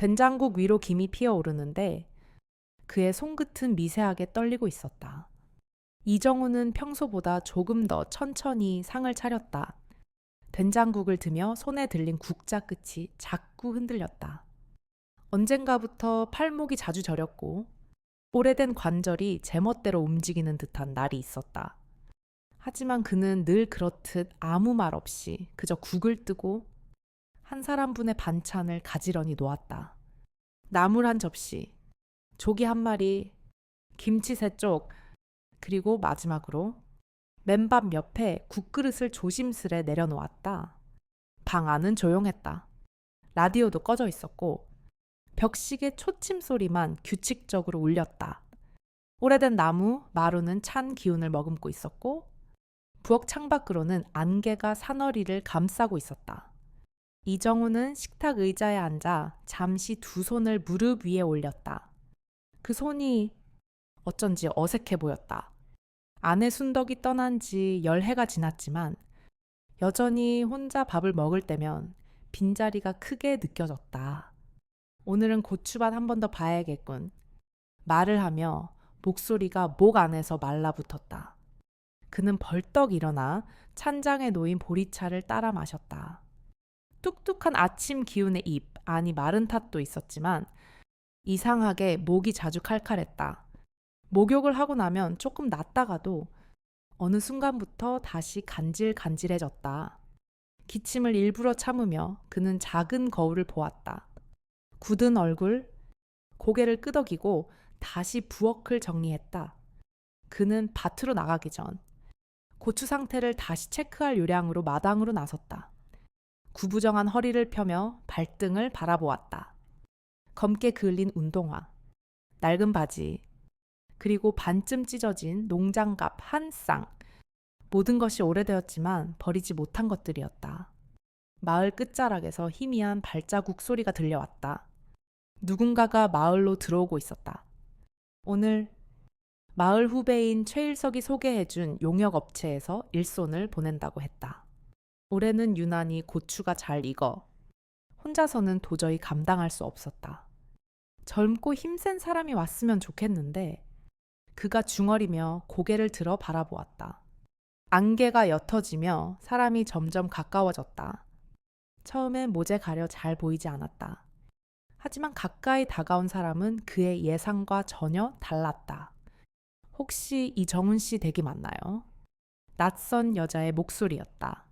된장국 위로 김이 피어오르는데 그의 손끝은 미세하게 떨리고 있었다. 이정우는 평소보다 조금 더 천천히 상을 차렸다. 된장국을 드며 손에 들린 국자 끝이 자꾸 흔들렸다. 언젠가부터 팔목이 자주 저렸고 오래된 관절이 제멋대로 움직이는 듯한 날이 있었다. 하지만 그는 늘 그렇듯 아무 말 없이 그저 국을 뜨고 한 사람분의 반찬을 가지런히 놓았다. 나물 한 접시, 조기 한 마리, 김치 세 쪽, 그리고 마지막으로 맨밥 옆에 국그릇을 조심스레 내려놓았다. 방 안은 조용했다. 라디오도 꺼져 있었고 벽시계 초침 소리만 규칙적으로 울렸다. 오래된 나무, 마루는 찬 기운을 머금고 있었고 부엌 창밖으로는 안개가 사너리를 감싸고 있었다. 이정우는 식탁 의자에 앉아 잠시 두 손을 무릎 위에 올렸다. 그 손이 어쩐지 어색해 보였다. 아내 순덕이 떠난 지 10해가 지났지만 여전히 혼자 밥을 먹을 때면 빈자리가 크게 느껴졌다. 오늘은 고추밭 한 번 더 봐야겠군. 말을 하며 목소리가 목 안에서 말라붙었다. 그는 벌떡 일어나 찬장에 놓인 보리차를 따라 마셨다. 뚝뚝한 아침 기운의 잎, 아니 마른 탓도 있었지만 이상하게 목이 자주 칼칼했다. 목욕을 하고 나면 조금 낫다가도 어느 순간부터 다시 간질간질해졌다. 기침을 일부러 참으며 그는 작은 거울을 보았다. 굳은 얼굴, 고개를 끄덕이고 다시 부엌을 정리했다. 그는 밭으로 나가기 전 고추 상태를 다시 체크할 요량으로 마당으로 나섰다. 구부정한 허리를 펴며 발등을 바라보았다. 검게 그을린 운동화, 낡은 바지, 그리고 반쯤 찢어진 농장갑 한 쌍. 모든 것이 오래되었지만 버리지 못한 것들이었다. 마을 끝자락에서 희미한 발자국 소리가 들려왔다. 누군가가 마을로 들어오고 있었다. 오늘 마을 후배인 최일석이 소개해준 용역업체에서 일손을 보낸다고 했다. 올해는 유난히 고추가 잘 익어 혼자서는 도저히 감당할 수 없었다. 젊고 힘센 사람이 왔으면 좋겠는데 그가 중얼이며 고개를 들어 바라보았다. 안개가 옅어지며 사람이 점점 가까워졌다. 처음엔 모재 가려 잘 보이지 않았다. 하지만 가까이 다가온 사람은 그의 예상과 전혀 달랐다. 혹시 이정훈 씨 댁이 맞나요? 낯선 여자의 목소리였다.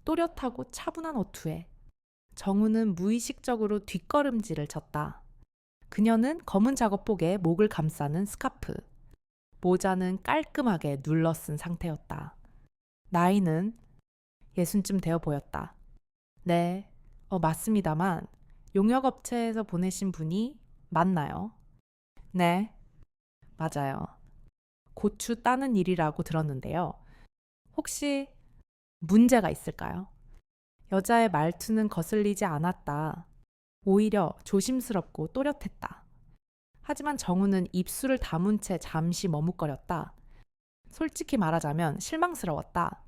또렷하고 차분한 어투에 정훈은 무의식적으로 뒷걸음질을 쳤다. 그녀는 검은 작업복에 목을 감싸는 스카프, 모자는 깔끔하게 눌러 쓴 상태였다. 나이는 60쯤 되어 보였다. 네, 맞습니다만 용역업체에서 보내신 분이 맞나요? 네, 맞아요. 고추 따는 일이라고 들었는데요. 혹시 문제가 있을까요? 여자의 말투는 거슬리지 않았다. 오히려 조심스럽고 또렷했다. 하지만 정우는 입술을 다문 채 잠시 머뭇거렸다. 솔직히 말하자면 실망스러웠다.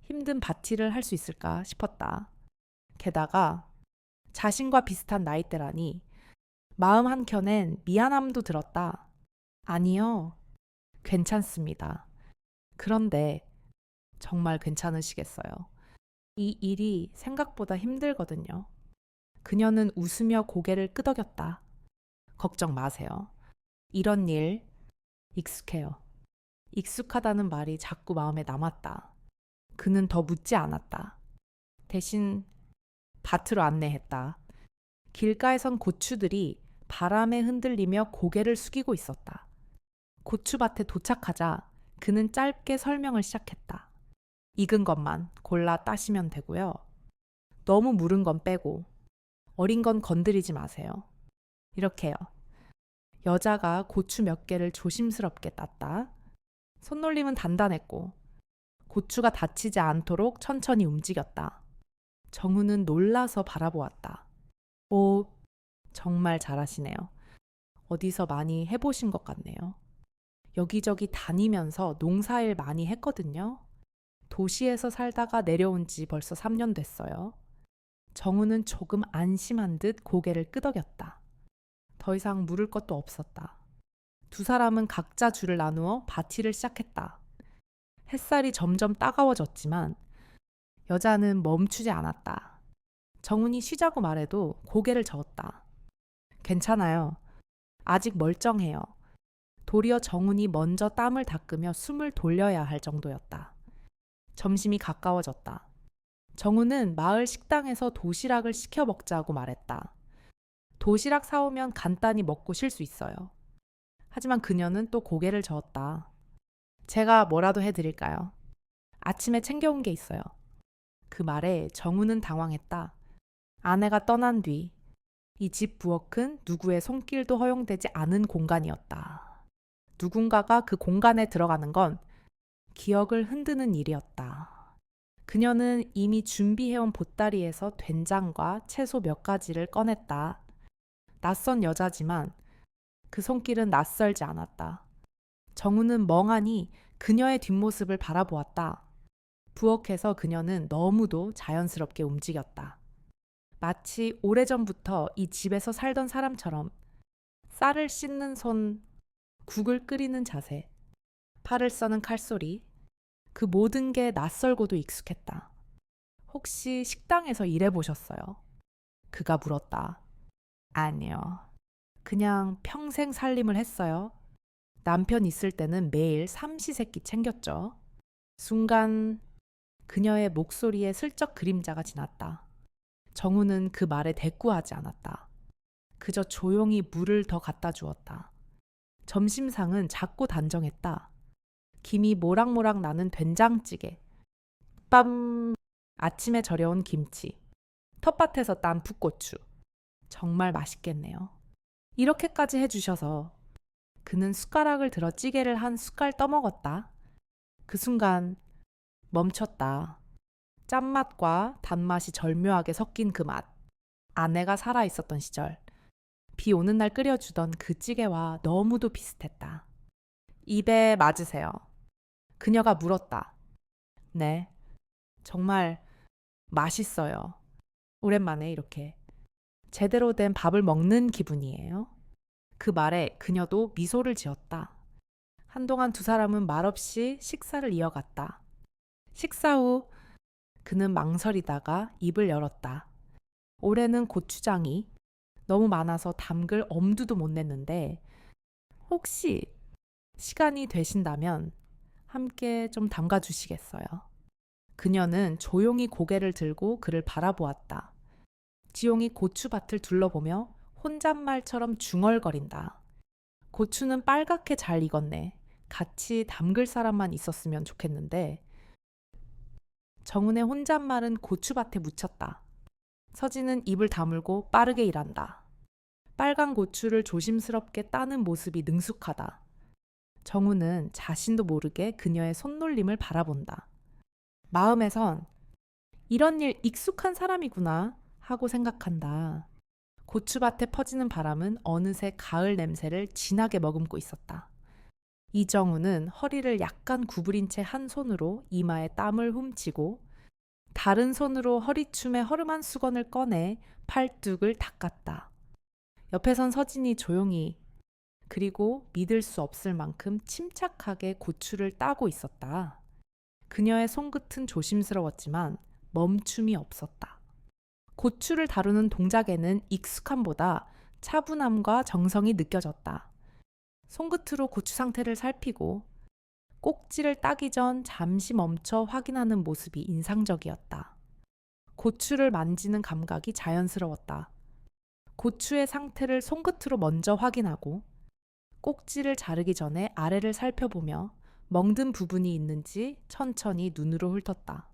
힘든 바티를 할 수 있을까 싶었다. 게다가 자신과 비슷한 나이대라니 마음 한켠엔 미안함도 들었다. 아니요, 괜찮습니다. 그런데 정말 괜찮으시겠어요? 이 일이 생각보다 힘들거든요. 그녀는 웃으며 고개를 끄덕였다. 걱정 마세요. 이런 일 익숙해요. 익숙하다는 말이 자꾸 마음에 남았다. 그는 더 묻지 않았다. 대신 밭으로 안내했다. 길가에선 고추들이 바람에 흔들리며 고개를 숙이고 있었다. 고추밭에 도착하자 그는 짧게 설명을 시작했다. 익은 것만 골라 따시면 되고요. 너무 무른 건 빼고 어린 건 건드리지 마세요. 이렇게요. 여자가 고추 몇 개를 조심스럽게 땄다. 손놀림은 단단했고 고추가 다치지 않도록 천천히 움직였다. 정우는 놀라서 바라보았다. 오, 정말 잘하시네요. 어디서 많이 해보신 것 같네요. 여기저기 다니면서 농사일 많이 했거든요. 도시에서 살다가 내려온 지 벌써 3년 됐어요. 정우는 조금 안심한 듯 고개를 끄덕였다. 더 이상 물을 것도 없었다. 두 사람은 각자 줄을 나누어 바티를 시작했다. 햇살이 점점 따가워졌지만 여자는 멈추지 않았다. 정훈이 쉬자고 말해도 고개를 저었다. 괜찮아요. 아직 멀쩡해요. 도리어 정훈이 먼저 땀을 닦으며 숨을 돌려야 할 정도였다. 점심이 가까워졌다. 정훈은 마을 식당에서 도시락을 시켜 먹자고 말했다. 도시락 사오면 간단히 먹고 쉴 수 있어요. 하지만 그녀는 또 고개를 저었다. 제가 뭐라도 해드릴까요? 아침에 챙겨온 게 있어요. 그 말에 정훈은 당황했다. 아내가 떠난 뒤 이 집 부엌은 누구의 손길도 허용되지 않은 공간이었다. 누군가가 그 공간에 들어가는 건 기억을 흔드는 일이었다. 그녀는 이미 준비해온 보따리에서 된장과 채소 몇 가지를 꺼냈다. 낯선 여자지만 그 손길은 낯설지 않았다. 정우는 멍하니 그녀의 뒷모습을 바라보았다. 부엌에서 그녀는 너무도 자연스럽게 움직였다. 마치 오래전부터 이 집에서 살던 사람처럼 쌀을 씻는 손, 국을 끓이는 자세, 팔을 써는 칼소리, 그 모든 게 낯설고도 익숙했다. 혹시 식당에서 일해보셨어요? 그가 물었다. 아니요. 그냥 평생 살림을 했어요. 남편 있을 때는 매일 삼시세끼 챙겼죠. 순간 그녀의 목소리에 슬쩍 그림자가 지났다. 정우는 그 말에 대꾸하지 않았다. 그저 조용히 물을 더 갖다 주었다. 점심상은 작고 단정했다. 김이 모락모락 나는 된장찌개, 빰! 아침에 절여온 김치, 텃밭에서 딴 풋고추. 정말 맛있겠네요. 이렇게까지 해주셔서 그는 숟가락을 들어 찌개를 한 숟갈 떠먹었다. 그 순간 멈췄다. 짠맛과 단맛이 절묘하게 섞인 그 맛. 아내가 살아있었던 시절, 비 오는 날 끓여주던 그 찌개와 너무도 비슷했다. 입에 맞으세요. 그녀가 물었다. 네, 정말 맛있어요. 오랜만에 이렇게 제대로 된 밥을 먹는 기분이에요. 그 말에 그녀도 미소를 지었다. 한동안 두 사람은 말없이 식사를 이어갔다. 식사 후 그는 망설이다가 입을 열었다. 올해는 고추장이 너무 많아서 담글 엄두도 못 냈는데 혹시 시간이 되신다면 함께 좀 담가 주시겠어요? 그녀는 조용히 고개를 들고 그를 바라보았다. 지용이 고추밭을 둘러보며 혼잣말처럼 중얼거린다. 고추는 빨갛게 잘 익었네. 같이 담글 사람만 있었으면 좋겠는데. 정은의 혼잣말은 고추밭에 묻혔다. 서진은 입을 다물고 빠르게 일한다. 빨간 고추를 조심스럽게 따는 모습이 능숙하다. 정우는 자신도 모르게 그녀의 손놀림을 바라본다. 마음에선 이런 일 익숙한 사람이구나 하고 생각한다. 고추밭에 퍼지는 바람은 어느새 가을 냄새를 진하게 머금고 있었다. 이정우는 허리를 약간 구부린 채 한 손으로 이마에 땀을 훔치고 다른 손으로 허리춤에 허름한 수건을 꺼내 팔뚝을 닦았다. 옆에선 서진이 조용히 그리고 믿을 수 없을 만큼 침착하게 고추를 따고 있었다. 그녀의 손끝은 조심스러웠지만 멈춤이 없었다. 고추를 다루는 동작에는 익숙함보다 차분함과 정성이 느껴졌다. 손끝으로 고추 상태를 살피고 꼭지를 따기 전 잠시 멈춰 확인하는 모습이 인상적이었다. 고추를 만지는 감각이 자연스러웠다. 고추의 상태를 손끝으로 먼저 확인하고 꼭지를 자르기 전에 아래를 살펴보며 멍든 부분이 있는지 천천히 눈으로 훑었다.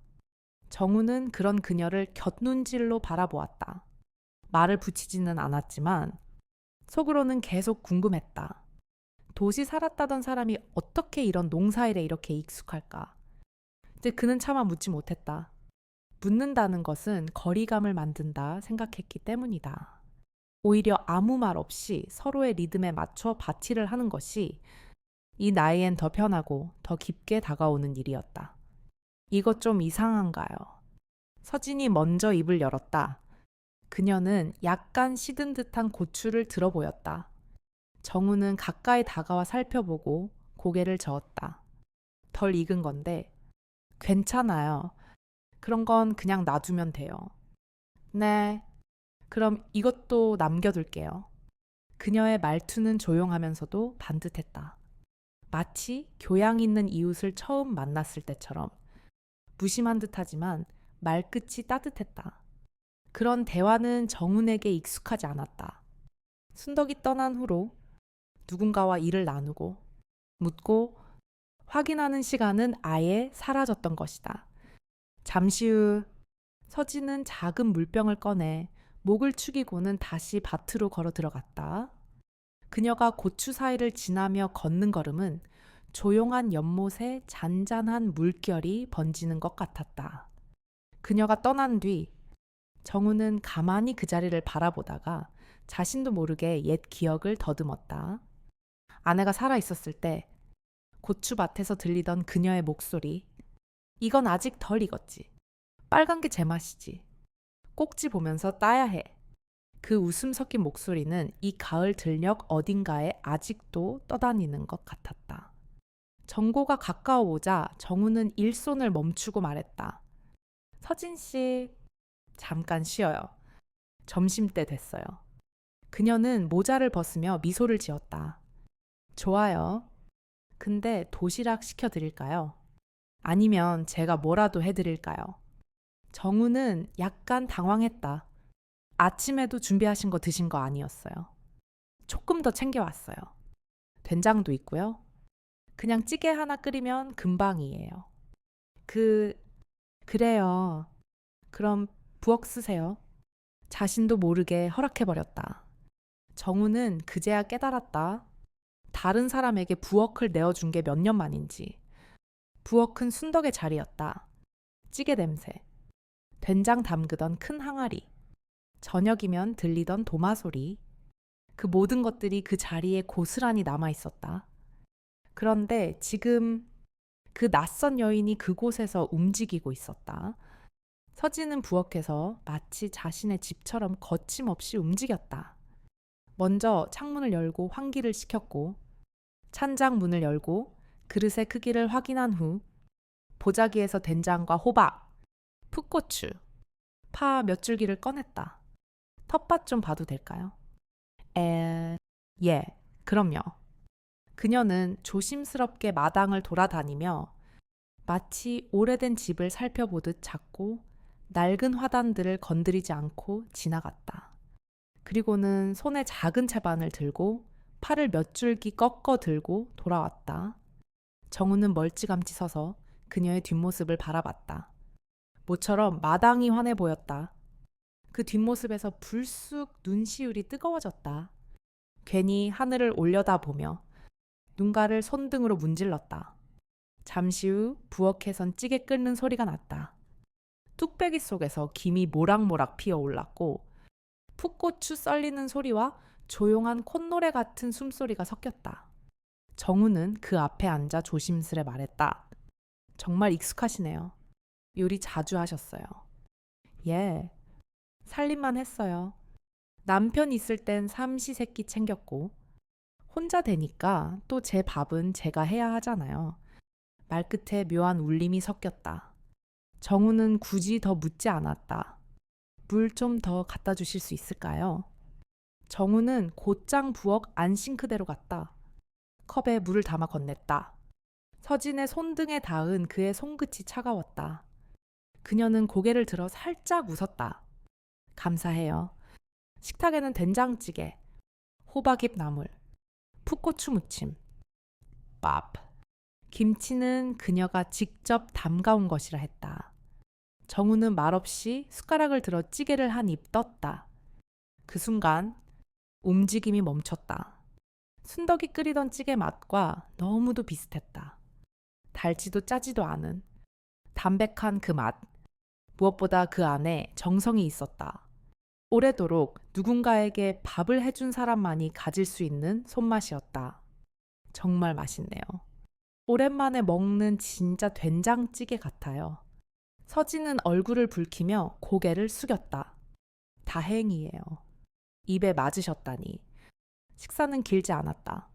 정우는 그런 그녀를 곁눈질로 바라보았다. 말을 붙이지는 않았지만 속으로는 계속 궁금했다. 도시 살았다던 사람이 어떻게 이런 농사일에 이렇게 익숙할까? 이제 그는 차마 묻지 못했다. 묻는다는 것은 거리감을 만든다 생각했기 때문이다. 오히려 아무 말 없이 서로의 리듬에 맞춰 바티를 하는 것이 이 나이엔 더 편하고 더 깊게 다가오는 일이었다. 이것 좀 이상한가요? 서진이 먼저 입을 열었다. 그녀는 약간 시든 듯한 고추를 들어 보였다. 정우는 가까이 다가와 살펴보고 고개를 저었다. 덜 익은 건데 괜찮아요. 그런 건 그냥 놔두면 돼요. 네. 그럼 이것도 남겨둘게요. 그녀의 말투는 조용하면서도 반듯했다. 마치 교양 있는 이웃을 처음 만났을 때처럼 무심한 듯하지만 말끝이 따뜻했다. 그런 대화는 정훈에게 익숙하지 않았다. 순덕이 떠난 후로 누군가와 일을 나누고 묻고 확인하는 시간은 아예 사라졌던 것이다. 잠시 후 서진은 작은 물병을 꺼내 목을 축이고는 다시 밭으로 걸어 들어갔다. 그녀가 고추 사이를 지나며 걷는 걸음은 조용한 연못에 잔잔한 물결이 번지는 것 같았다. 그녀가 떠난 뒤 정우는 가만히 그 자리를 바라보다가 자신도 모르게 옛 기억을 더듬었다. 아내가 살아 있었을 때 고추밭에서 들리던 그녀의 목소리. 이건 아직 덜 익었지. 빨간 게 제맛이지. 꼭지 보면서 따야 해. 그 웃음 섞인 목소리는 이 가을 들녘 어딘가에 아직도 떠다니는 것 같았다. 정고가 가까워 오자 정우는 일손을 멈추고 말했다. 서진 씨, 잠깐 쉬어요. 점심때 됐어요. 그녀는 모자를 벗으며 미소를 지었다. 좋아요. 근데 도시락 시켜드릴까요? 아니면 제가 뭐라도 해드릴까요? 정우는 약간 당황했다. 아침에도 준비하신 거 드신 거 아니었어요. 조금 더 챙겨왔어요. 된장도 있고요. 그냥 찌개 하나 끓이면 금방이에요. 그래요. 그럼 부엌 쓰세요. 자신도 모르게 허락해버렸다. 정우는 그제야 깨달았다. 다른 사람에게 부엌을 내어준 게 몇 년 만인지. 부엌은 순덕의 자리였다. 찌개 냄새, 된장 담그던 큰 항아리, 저녁이면 들리던 도마 소리. 그 모든 것들이 그 자리에 고스란히 남아 있었다. 그런데 지금 그 낯선 여인이 그곳에서 움직이고 있었다. 서진은 부엌에서 마치 자신의 집처럼 거침없이 움직였다. 먼저 창문을 열고 환기를 시켰고, 찬장 문을 열고 그릇의 크기를 확인한 후 보자기에서 된장과 호박, 풋고추, 파 몇 줄기를 꺼냈다. 텃밭 좀 봐도 될까요? 예, 그럼요. 그녀는 조심스럽게 마당을 돌아다니며 마치 오래된 집을 살펴보듯 작고 낡은 화단들을 건드리지 않고 지나갔다. 그리고는 손에 작은 채반을 들고 팔을 몇 줄기 꺾어 들고 돌아왔다. 정우는 멀찌감치 서서 그녀의 뒷모습을 바라봤다. 모처럼 마당이 환해 보였다. 그 뒷모습에서 불쑥 눈시울이 뜨거워졌다. 괜히 하늘을 올려다보며 눈가를 손등으로 문질렀다. 잠시 후 부엌에선 찌개 끓는 소리가 났다. 뚝배기 속에서 김이 모락모락 피어올랐고 풋고추 썰리는 소리와 조용한 콧노래 같은 숨소리가 섞였다. 정우는 그 앞에 앉아 조심스레 말했다. 정말 익숙하시네요. 요리 자주 하셨어요. 예, 살림만 했어요. 남편 있을 땐 삼시세끼 챙겼고 혼자 되니까 또 제 밥은 제가 해야 하잖아요. 말끝에 묘한 울림이 섞였다. 정우는 굳이 더 묻지 않았다. 물 좀 더 갖다 주실 수 있을까요? 정우는 곧장 부엌 안 싱크대로 갔다. 컵에 물을 담아 건넸다. 서진의 손등에 닿은 그의 손끝이 차가웠다. 그녀는 고개를 들어 살짝 웃었다. 감사해요. 식탁에는 된장찌개, 호박잎 나물, 풋고추 무침, 밥. 김치는 그녀가 직접 담가온 것이라 했다. 정우는 말없이 숟가락을 들어 찌개를 한 입 떴다. 그 순간 움직임이 멈췄다. 순덕이 끓이던 찌개 맛과 너무도 비슷했다. 달지도 짜지도 않은 담백한 그 맛. 무엇보다 그 안에 정성이 있었다. 오래도록 누군가에게 밥을 해준 사람만이 가질 수 있는 손맛이었다. 정말 맛있네요. 오랜만에 먹는 진짜 된장찌개 같아요. 서진은 얼굴을 붉히며 고개를 숙였다. 다행이에요. 입에 맞으셨다니. 식사는 길지 않았다.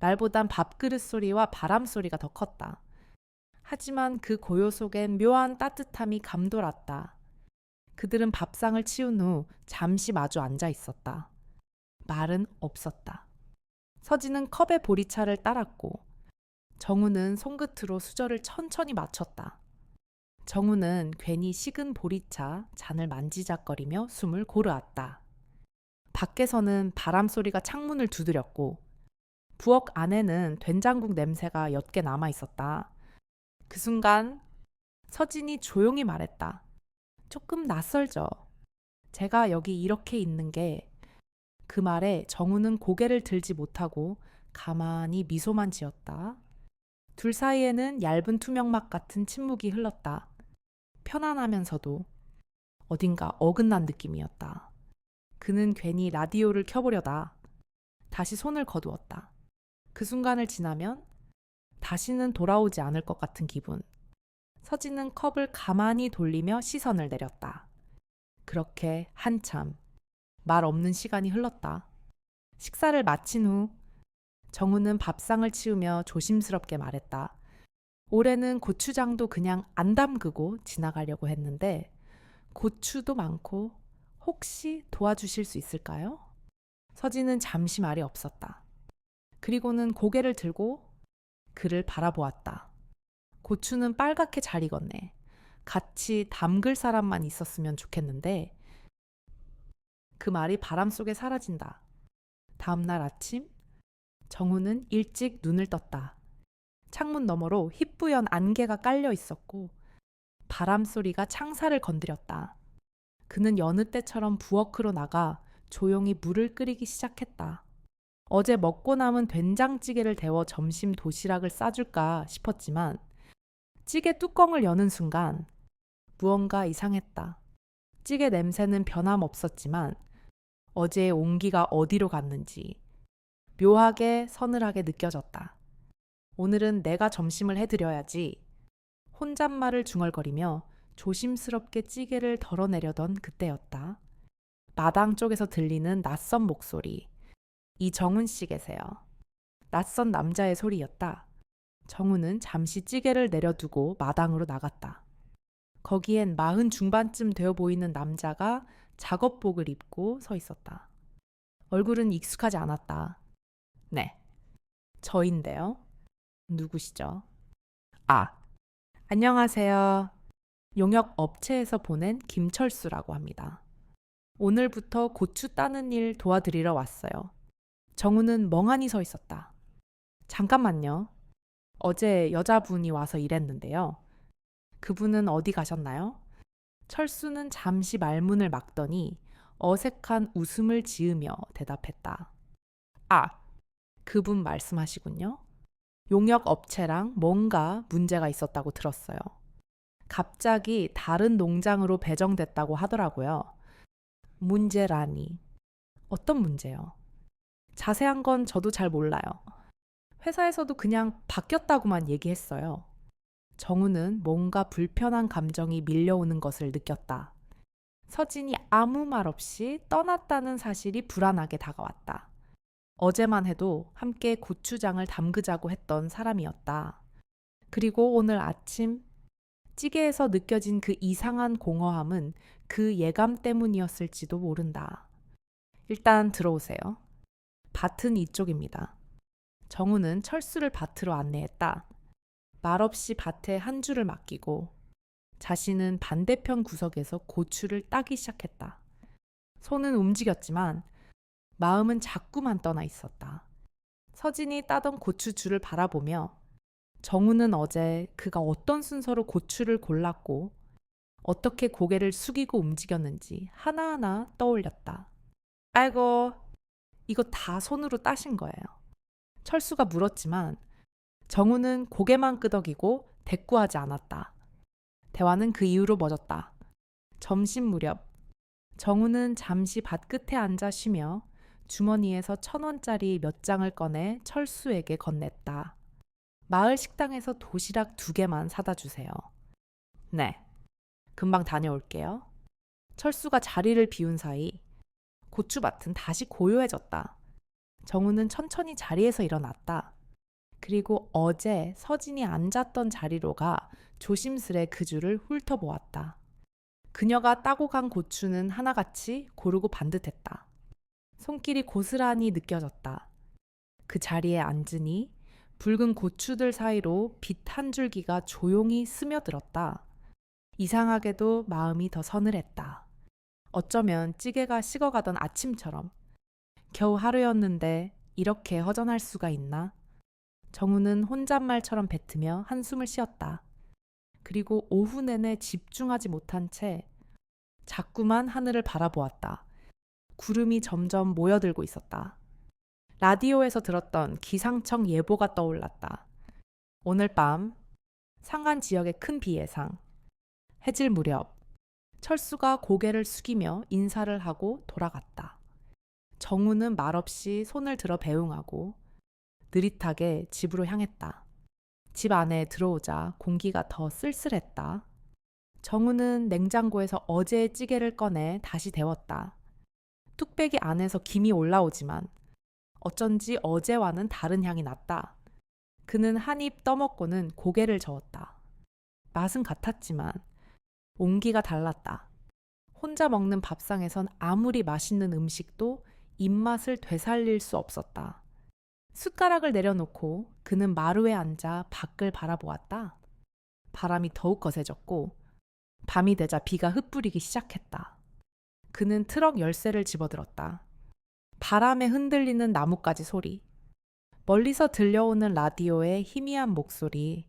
말보단 밥그릇 소리와 바람 소리가 더 컸다. 하지만 그 고요 속엔 묘한 따뜻함이 감돌았다. 그들은 밥상을 치운 후 잠시 마주 앉아 있었다. 말은 없었다. 서진은 컵에 보리차를 따랐고 정우는 손끝으로 수저를 천천히 맞췄다. 정우는 괜히 식은 보리차 잔을 만지작거리며 숨을 고르았다. 밖에서는 바람 소리가 창문을 두드렸고 부엌 안에는 된장국 냄새가 옅게 남아 있었다. 그 순간 서진이 조용히 말했다. 조금 낯설죠. 제가 여기 이렇게 있는 게. 그 말에 정우는 고개를 들지 못하고 가만히 미소만 지었다. 둘 사이에는 얇은 투명막 같은 침묵이 흘렀다. 편안하면서도 어딘가 어긋난 느낌이었다. 그는 괜히 라디오를 켜보려다 다시 손을 거두었다. 그 순간을 지나면 다시는 돌아오지 않을 것 같은 기분. 서진은 컵을 가만히 돌리며 시선을 내렸다. 그렇게 한참 말 없는 시간이 흘렀다. 식사를 마친 후 정우는 밥상을 치우며 조심스럽게 말했다. 올해는 고추장도 그냥 안 담그고 지나가려고 했는데 고추도 많고 혹시 도와주실 수 있을까요? 서진은 잠시 말이 없었다. 그리고는 고개를 들고 그를 바라보았다. 고추는 빨갛게 잘 익었네. 같이 담글 사람만 있었으면 좋겠는데 그 말이 바람 속에 사라진다. 다음 날 아침 정우는 일찍 눈을 떴다. 창문 너머로 희뿌연 안개가 깔려 있었고 바람 소리가 창살을 건드렸다. 그는 여느 때처럼 부엌으로 나가 조용히 물을 끓이기 시작했다. 어제 먹고 남은 된장찌개를 데워 점심 도시락을 싸줄까 싶었지만 찌개 뚜껑을 여는 순간 무언가 이상했다. 찌개 냄새는 변함없었지만 어제의 온기가 어디로 갔는지 묘하게 서늘하게 느껴졌다. 오늘은 내가 점심을 해드려야지. 혼잣말을 중얼거리며 조심스럽게 찌개를 덜어내려던 그때였다. 마당 쪽에서 들리는 낯선 목소리. 이정훈 씨 계세요. 낯선 남자의 소리였다. 정훈은 잠시 찌개를 내려두고 마당으로 나갔다. 거기엔 40 중반쯤 되어 보이는 남자가 작업복을 입고 서 있었다. 얼굴은 익숙하지 않았다. 네, 저인데요. 누구시죠? 아, 안녕하세요. 용역 업체에서 보낸 김철수라고 합니다. 오늘부터 고추 따는 일 도와드리러 왔어요. 정우는 멍하니 서 있었다. 잠깐만요. 어제 여자분이 와서 일했는데요. 그분은 어디 가셨나요? 철수는 잠시 말문을 막더니 어색한 웃음을 지으며 대답했다. 아, 그분 말씀하시군요. 용역 업체랑 뭔가 문제가 있었다고 들었어요. 갑자기 다른 농장으로 배정됐다고 하더라고요. 문제라니. 어떤 문제요? 자세한 건 저도 잘 몰라요. 회사에서도 그냥 바뀌었다고만 얘기했어요. 정우는 뭔가 불편한 감정이 밀려오는 것을 느꼈다. 서진이 아무 말 없이 떠났다는 사실이 불안하게 다가왔다. 어제만 해도 함께 고추장을 담그자고 했던 사람이었다. 그리고 오늘 아침 찌개에서 느껴진 그 이상한 공허함은 그 예감 때문이었을지도 모른다. 일단 들어오세요. 밭은 이쪽입니다. 정우는 철수를 밭으로 안내했다. 말없이 밭에 한 줄을 맡기고 자신은 반대편 구석에서 고추를 따기 시작했다. 손은 움직였지만 마음은 자꾸만 떠나 있었다. 서진이 따던 고추줄을 바라보며 정우는 어제 그가 어떤 순서로 고추를 골랐고 어떻게 고개를 숙이고 움직였는지 하나하나 떠올렸다. 아이고, 이거 다 손으로 따신 거예요. 철수가 물었지만 정우는 고개만 끄덕이고 대꾸하지 않았다. 대화는 그 이후로 멎었다. 점심 무렵 정우는 잠시 밭 끝에 앉아 쉬며 주머니에서 1,000원짜리 몇 장을 꺼내 철수에게 건넸다. 마을 식당에서 도시락 2개만 사다 주세요. 네, 금방 다녀올게요. 철수가 자리를 비운 사이 고추밭은 다시 고요해졌다. 정우는 천천히 자리에서 일어났다. 그리고 어제 서진이 앉았던 자리로 가 조심스레 그 줄을 훑어보았다. 그녀가 따고 간 고추는 하나같이 고르고 반듯했다. 손길이 고스란히 느껴졌다. 그 자리에 앉으니 붉은 고추들 사이로 빛 한 줄기가 조용히 스며들었다. 이상하게도 마음이 더 서늘했다. 어쩌면 찌개가 식어가던 아침처럼. 겨우 하루였는데 이렇게 허전할 수가 있나? 정우는 혼잣말처럼 뱉으며 한숨을 쉬었다. 그리고 오후 내내 집중하지 못한 채 자꾸만 하늘을 바라보았다. 구름이 점점 모여들고 있었다. 라디오에서 들었던 기상청 예보가 떠올랐다. 오늘 밤 상한 지역의 큰 비 예상. 해질 무렵 철수가 고개를 숙이며 인사를 하고 돌아갔다. 정우는 말없이 손을 들어 배웅하고 느릿하게 집으로 향했다. 집 안에 들어오자 공기가 더 쓸쓸했다. 정우는 냉장고에서 어제의 찌개를 꺼내 다시 데웠다. 뚝배기 안에서 김이 올라오지만 어쩐지 어제와는 다른 향이 났다. 그는 한 입 떠먹고는 고개를 저었다. 맛은 같았지만 온기가 달랐다. 혼자 먹는 밥상에선 아무리 맛있는 음식도 입맛을 되살릴 수 없었다. 숟가락을 내려놓고 그는 마루에 앉아 밖을 바라보았다. 바람이 더욱 거세졌고 밤이 되자 비가 흩뿌리기 시작했다. 그는 트럭 열쇠를 집어들었다. 바람에 흔들리는 나뭇가지 소리, 멀리서 들려오는 라디오의 희미한 목소리,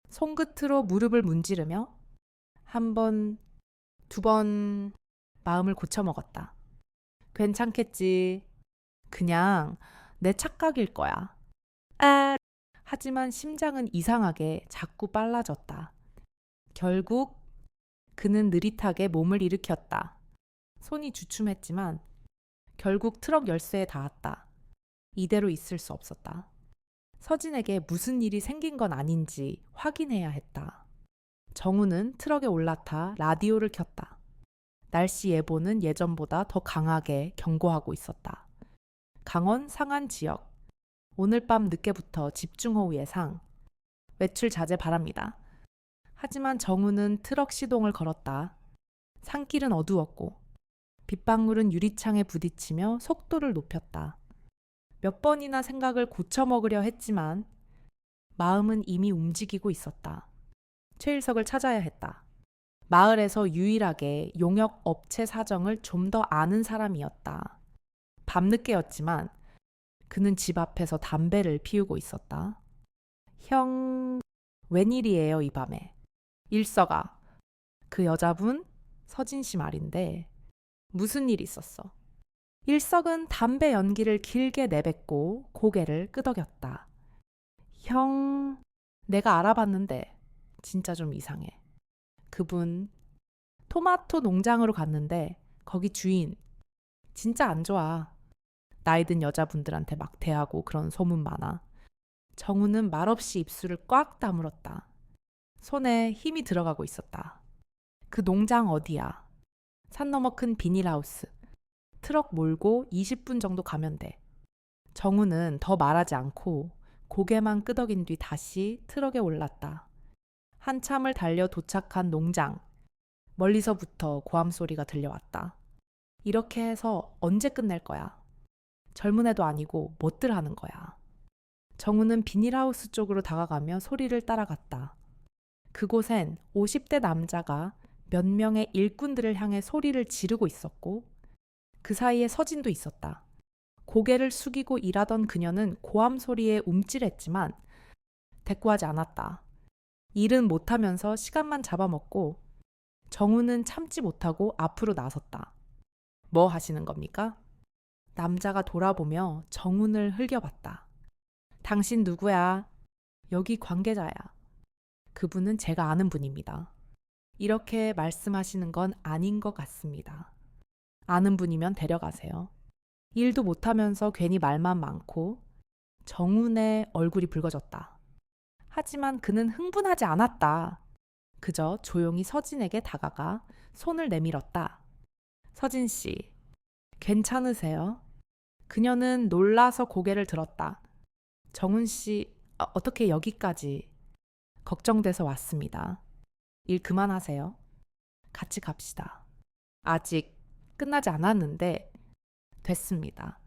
손끝으로 무릎을 문지르며 한 번, 두 번 마음을 고쳐먹었다. 괜찮겠지. 그냥 내 착각일 거야. 하지만 심장은 이상하게 자꾸 빨라졌다. 결국 그는 느릿하게 몸을 일으켰다. 손이 주춤했지만 결국 트럭 열쇠에 닿았다. 이대로 있을 수 없었다. 서진에게 무슨 일이 생긴 건 아닌지 확인해야 했다. 정우는 트럭에 올라타 라디오를 켰다. 날씨 예보는 예전보다 더 강하게 경고하고 있었다. 강원 상안 지역. 오늘 밤 늦게부터 집중호우 예상. 외출 자제 바랍니다. 하지만 정우는 트럭 시동을 걸었다. 산길은 어두웠고 빗방울은 유리창에 부딪히며 속도를 높였다. 몇 번이나 생각을 고쳐먹으려 했지만 마음은 이미 움직이고 있었다. 최일석을 찾아야 했다. 마을에서 유일하게 용역 업체 사정을 좀 더 아는 사람이었다. 밤늦게였지만 그는 집 앞에서 담배를 피우고 있었다. 형, 웬일이에요 이 밤에? 일서가. 그 여자분? 서진 씨 말인데 무슨 일 있었어? 일석은 담배 연기를 길게 내뱉고 고개를 끄덕였다. 형, 내가 알아봤는데 진짜 좀 이상해. 그분 토마토 농장으로 갔는데 거기 주인 진짜 안 좋아. 나이 든 여자분들한테 막 대하고 그런 소문 많아. 정우는 말없이 입술을 꽉 다물었다. 손에 힘이 들어가고 있었다. 그 농장 어디야? 산 너머 큰 비닐하우스. 트럭 몰고 20분 정도 가면 돼. 정우는 더 말하지 않고 고개만 끄덕인 뒤 다시 트럭에 올랐다. 한참을 달려 도착한 농장. 멀리서부터 고함 소리가 들려왔다. 이렇게 해서 언제 끝낼 거야? 젊은 애도 아니고 뭣들 하는 거야? 정우는 비닐하우스 쪽으로 다가가며 소리를 따라갔다. 그곳엔 50대 남자가 몇 명의 일꾼들을 향해 소리를 지르고 있었고 그 사이에 서진도 있었다. 고개를 숙이고 일하던 그녀는 고함 소리에 움찔했지만 대꾸하지 않았다. 일은 못하면서 시간만 잡아먹고 정우는 참지 못하고 앞으로 나섰다. 뭐 하시는 겁니까? 남자가 돌아보며 정훈을 흘겨봤다. 당신 누구야? 여기 관계자야. 그분은 제가 아는 분입니다. 이렇게 말씀하시는 건 아닌 것 같습니다. 아는 분이면 데려가세요. 일도 못하면서 괜히 말만 많고. 정훈의 얼굴이 붉어졌다. 하지만 그는 흥분하지 않았다. 그저 조용히 서진에게 다가가 손을 내밀었다. 서진 씨, 괜찮으세요? 그녀는 놀라서 고개를 들었다. 정훈 씨, 어떻게 여기까지? 걱정돼서 왔습니다. 일 그만하세요. 같이 갑시다. 아직 끝나지 않았는데 됐습니다.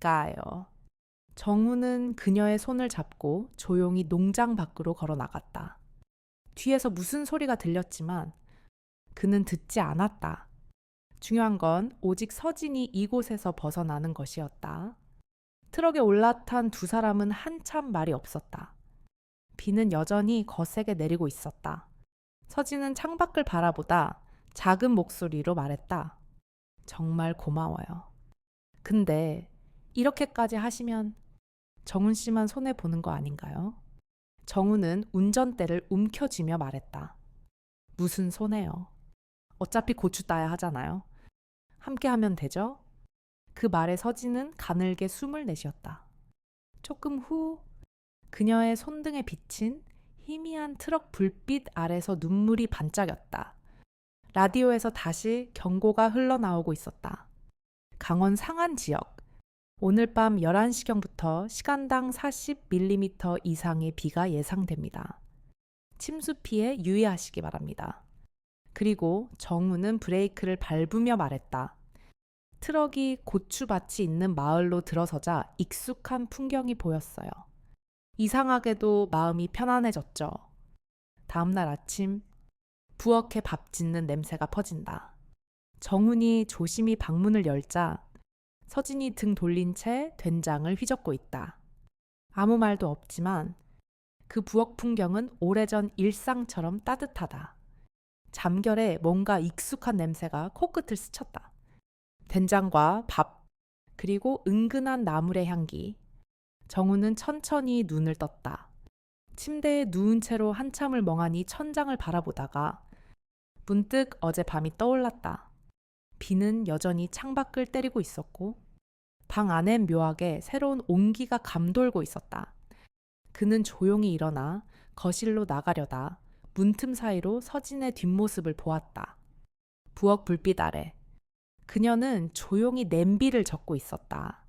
가요. 정우는 그녀의 손을 잡고 조용히 농장 밖으로 걸어 나갔다. 뒤에서 무슨 소리가 들렸지만 그는 듣지 않았다. 중요한 건 오직 서진이 이곳에서 벗어나는 것이었다. 트럭에 올라탄 두 사람은 한참 말이 없었다. 비는 여전히 거세게 내리고 있었다. 서진은 창밖을 바라보다 작은 목소리로 말했다. 정말 고마워요. 근데 이렇게까지 하시면 정훈 씨만 손해보는 거 아닌가요? 정훈은 운전대를 움켜쥐며 말했다. 무슨 손해요? 어차피 고추 따야 하잖아요. 함께 하면 되죠? 그 말에 서진은 가늘게 숨을 내쉬었다. 조금 후 그녀의 손등에 비친 희미한 트럭 불빛 아래서 눈물이 반짝였다. 라디오에서 다시 경고가 흘러나오고 있었다. 강원 상안 지역. 오늘 밤 11시경부터 시간당 40mm 이상의 비가 예상됩니다. 침수 피해 유의하시기 바랍니다. 그리고 정우는 브레이크를 밟으며 말했다. 트럭이 고추밭이 있는 마을로 들어서자 익숙한 풍경이 보였어요. 이상하게도 마음이 편안해졌죠. 다음날 아침 부엌에 밥 짓는 냄새가 퍼진다. 정훈이 조심히 방문을 열자 서진이 등 돌린 채 된장을 휘젓고 있다. 아무 말도 없지만 그 부엌 풍경은 오래전 일상처럼 따뜻하다. 잠결에 뭔가 익숙한 냄새가 코끝을 스쳤다. 된장과 밥, 그리고 은근한 나물의 향기. 정우는 천천히 눈을 떴다. 침대에 누운 채로 한참을 멍하니 천장을 바라보다가 문득 어젯밤이 떠올랐다. 비는 여전히 창밖을 때리고 있었고 방 안엔 묘하게 새로운 온기가 감돌고 있었다. 그는 조용히 일어나 거실로 나가려다 문틈 사이로 서진의 뒷모습을 보았다. 부엌 불빛 아래 그녀는 조용히 냄비를 젓고 있었다.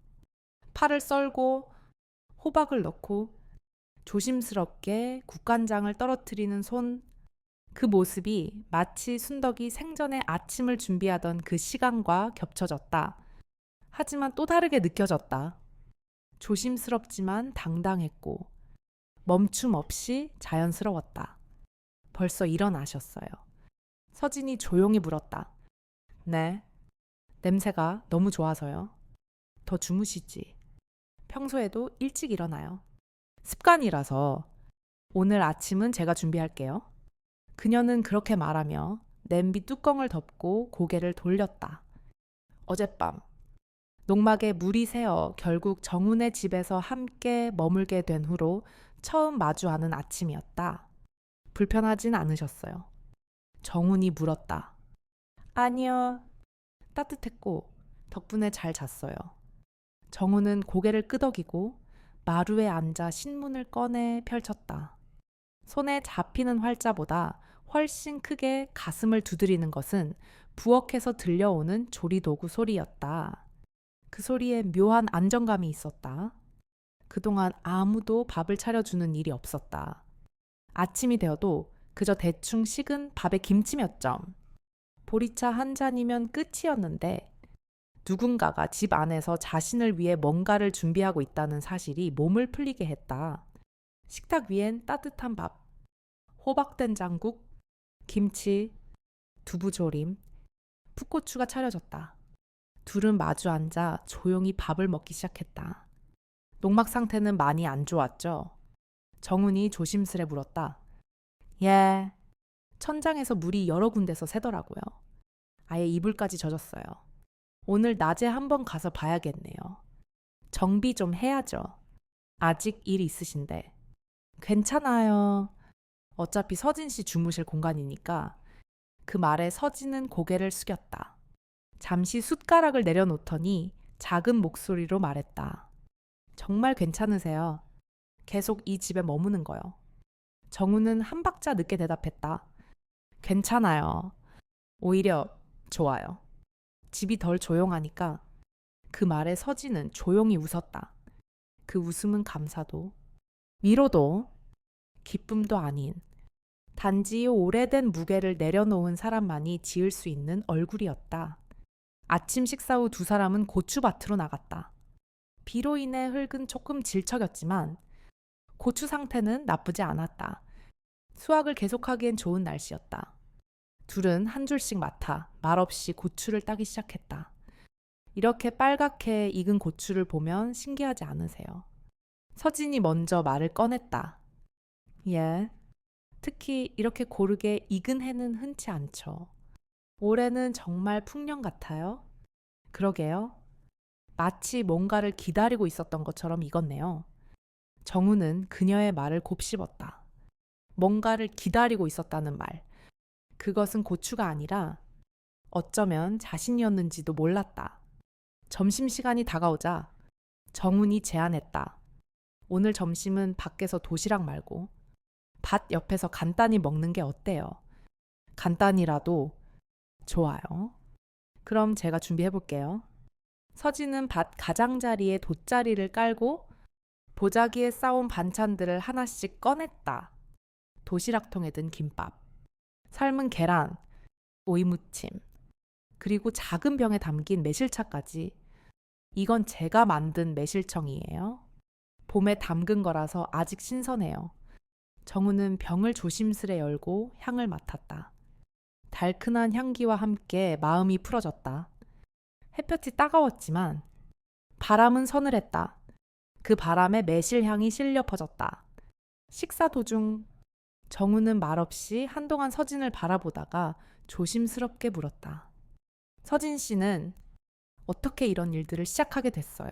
파를 썰고 호박을 넣고 조심스럽게 국간장을 떨어뜨리는 손, 그 모습이 마치 순덕이 생전에 아침을 준비하던 그 시간과 겹쳐졌다. 하지만 또 다르게 느껴졌다. 조심스럽지만 당당했고 멈춤 없이 자연스러웠다. 벌써 일어나셨어요. 서진이 조용히 물었다. 네. 냄새가 너무 좋아서요. 더 주무시지. 평소에도 일찍 일어나요. 습관이라서 오늘 아침은 제가 준비할게요. 그녀는 그렇게 말하며 냄비 뚜껑을 덮고 고개를 돌렸다. 어젯밤 농막에 물이 새어 결국 정훈의 집에서 함께 머물게 된 후로 처음 마주하는 아침이었다. 불편하진 않으셨어요. 정훈이 물었다. 아니요. 따뜻했고 덕분에 잘 잤어요. 정훈은 고개를 끄덕이고 마루에 앉아 신문을 꺼내 펼쳤다. 손에 잡히는 활자보다 훨씬 크게 가슴을 두드리는 것은 부엌에서 들려오는 조리도구 소리였다. 그 소리에 묘한 안정감이 있었다. 그동안 아무도 밥을 차려주는 일이 없었다. 아침이 되어도 그저 대충 식은 밥에 김치 몇 점, 보리차 한 잔이면 끝이었는데 누군가가 집 안에서 자신을 위해 뭔가를 준비하고 있다는 사실이 몸을 풀리게 했다. 식탁 위엔 따뜻한 밥, 호박된장국, 김치, 두부조림, 풋고추가 차려졌다. 둘은 마주 앉아 조용히 밥을 먹기 시작했다. 농막 상태는 많이 안 좋았죠. 정훈이 조심스레 물었다. 예. 천장에서 물이 여러 군데서 새더라고요. 아예 이불까지 젖었어요. 오늘 낮에 한번 가서 봐야겠네요. 정비 좀 해야죠. 아직 일 있으신데. 괜찮아요. 어차피 서진 씨 주무실 공간이니까. 그 말에 서진은 고개를 숙였다. 잠시 숟가락을 내려놓더니 작은 목소리로 말했다. 정말 괜찮으세요. 계속 이 집에 머무는 거요. 정우는 한 박자 늦게 대답했다. 괜찮아요. 오히려 좋아요. 집이 덜 조용하니까 그 말에 서진은 조용히 웃었다. 그 웃음은 감사도, 위로도, 기쁨도 아닌 단지 오래된 무게를 내려놓은 사람만이 지을 수 있는 얼굴이었다. 아침 식사 후 두 사람은 고추밭으로 나갔다. 비로 인해 흙은 조금 질척였지만 고추 상태는 나쁘지 않았다. 수확을 계속하기엔 좋은 날씨였다. 둘은 한 줄씩 맡아 말없이 고추를 따기 시작했다. 이렇게 빨갛게 익은 고추를 보면 신기하지 않으세요? 서진이 먼저 말을 꺼냈다. 예. 특히 이렇게 고르게 익은 해는 흔치 않죠. 올해는 정말 풍년 같아요. 그러게요. 마치 뭔가를 기다리고 있었던 것처럼 익었네요. 정우는 그녀의 말을 곱씹었다. 뭔가를 기다리고 있었다는 말. 그것은 고추가 아니라 어쩌면 자신이었는지도 몰랐다. 점심시간이 다가오자 정훈이 제안했다. 오늘 점심은 밖에서 도시락 말고 밭 옆에서 간단히 먹는 게 어때요? 간단히라도 좋아요. 그럼 제가 준비해 볼게요. 서진은 밭 가장자리에 돗자리를 깔고 보자기에 싸온 반찬들을 하나씩 꺼냈다. 도시락통에 든 김밥, 삶은 계란, 오이무침, 그리고 작은 병에 담긴 매실차까지. 이건 제가 만든 매실청이에요. 봄에 담근 거라서 아직 신선해요. 정우는 병을 조심스레 열고 향을 맡았다. 달큰한 향기와 함께 마음이 풀어졌다. 햇볕이 따가웠지만 바람은 서늘했다. 그 바람에 매실향이 실려 퍼졌다. 식사 도중 정우는 말없이 한동안 서진을 바라보다가 조심스럽게 물었다. 서진 씨는 어떻게 이런 일들을 시작하게 됐어요?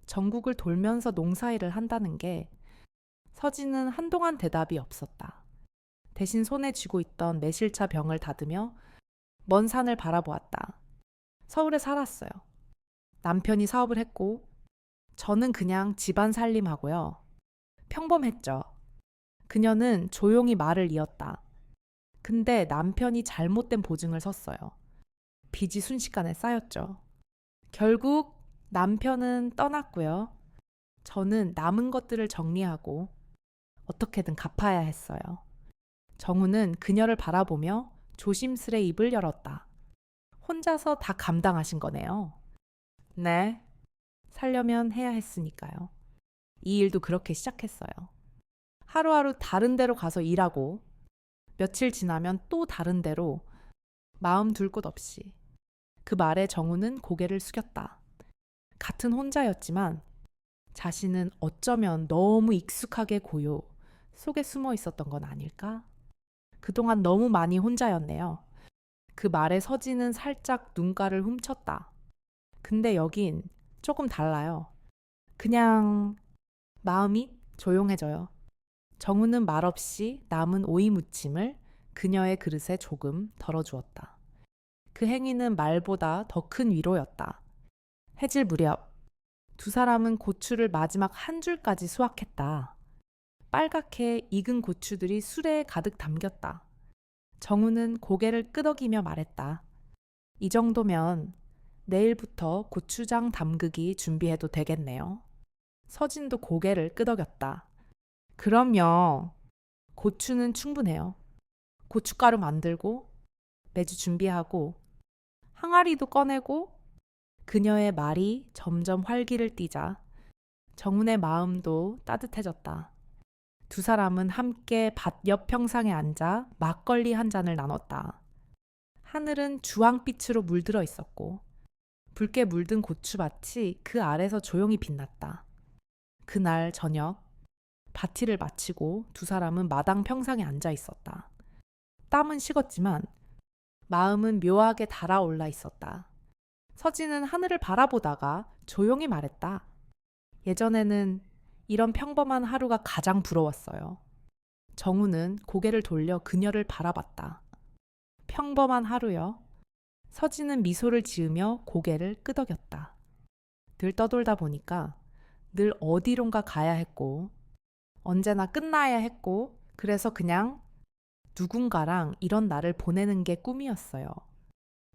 전국을 돌면서 농사일을 한다는 게. 서진은 한동안 대답이 없었다. 대신 손에 쥐고 있던 매실차 병을 닫으며 먼 산을 바라보았다. 서울에 살았어요. 남편이 사업을 했고 저는 그냥 집안 살림하고요. 평범했죠. 그녀는 조용히 말을 이었다. 근데 남편이 잘못된 보증을 섰어요. 빚이 순식간에 쌓였죠. 결국 남편은 떠났고요. 저는 남은 것들을 정리하고 어떻게든 갚아야 했어요. 정우는 그녀를 바라보며 조심스레 입을 열었다. 혼자서 다 감당하신 거네요. 네. 살려면 해야 했으니까요. 이 일도 그렇게 시작했어요. 하루하루 다른 데로 가서 일하고 며칠 지나면 또 다른 데로 마음 둘 곳 없이. 그 말에 정우는 고개를 숙였다. 같은 혼자였지만 자신은 어쩌면 너무 익숙하게 고요 속에 숨어 있었던 건 아닐까? 그동안 너무 많이 혼자였네요. 그 말에 서진은 살짝 눈가를 훔쳤다. 근데 여긴 조금 달라요. 그냥 마음이 조용해져요. 정우는 말없이 남은 오이 무침을 그녀의 그릇에 조금 덜어주었다. 그 행위는 말보다 더 큰 위로였다. 해질 무렵 두 사람은 고추를 마지막 한 줄까지 수확했다. 빨갛게 익은 고추들이 수레에 가득 담겼다. 정우는 고개를 끄덕이며 말했다. 이 정도면 내일부터 고추장 담그기 준비해도 되겠네요. 서진도 고개를 끄덕였다. 그럼요. 고추는 충분해요. 고춧가루 만들고 매주 준비하고 항아리도 꺼내고. 그녀의 말이 점점 활기를 띠자 정훈의 마음도 따뜻해졌다. 두 사람은 함께 밭 옆 평상에 앉아 막걸리 한 잔을 나눴다. 하늘은 주황빛으로 물들어 있었고 붉게 물든 고추밭이 그 아래서 조용히 빛났다. 그날 저녁 파티를 마치고 두 사람은 마당 평상에 앉아 있었다. 땀은 식었지만 마음은 묘하게 달아올라 있었다. 서진은 하늘을 바라보다가 조용히 말했다. 예전에는 이런 평범한 하루가 가장 부러웠어요. 정우는 고개를 돌려 그녀를 바라봤다. 평범한 하루요. 서진은 미소를 지으며 고개를 끄덕였다. 늘 떠돌다 보니까 늘 어디론가 가야 했고 언제나 끝나야 했고 그래서 그냥 누군가랑 이런 날을 보내는 게 꿈이었어요.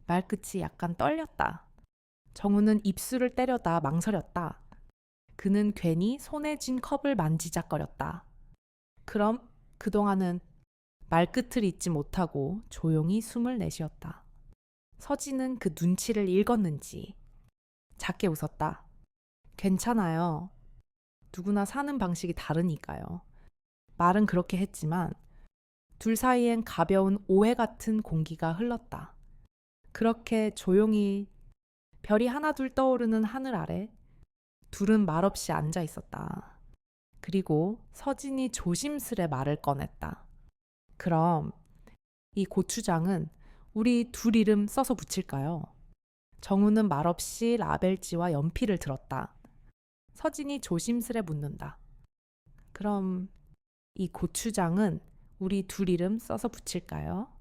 말끝이 약간 떨렸다. 정우는 입술을 때려다 망설였다. 그는 괜히 손에 쥔 컵을 만지작거렸다. 그럼 그동안은 말끝을 잊지 못하고 조용히 숨을 내쉬었다. 서진은 그 눈치를 읽었는지 작게 웃었다. 괜찮아요. 누구나 사는 방식이 다르니까요. 말은 그렇게 했지만 둘 사이엔 가벼운 오해 같은 공기가 흘렀다. 그렇게 조용히 별이 하나둘 떠오르는 하늘 아래 둘은 말없이 앉아 있었다. 그리고 서진이 조심스레 말을 꺼냈다. 그럼 이 고추장은 우리 둘 이름 써서 붙일까요? 정우는 말없이 라벨지와 연필을 들었다. 서진이 조심스레 묻는다. 그럼 이 고추장은 우리 둘 이름 써서 붙일까요?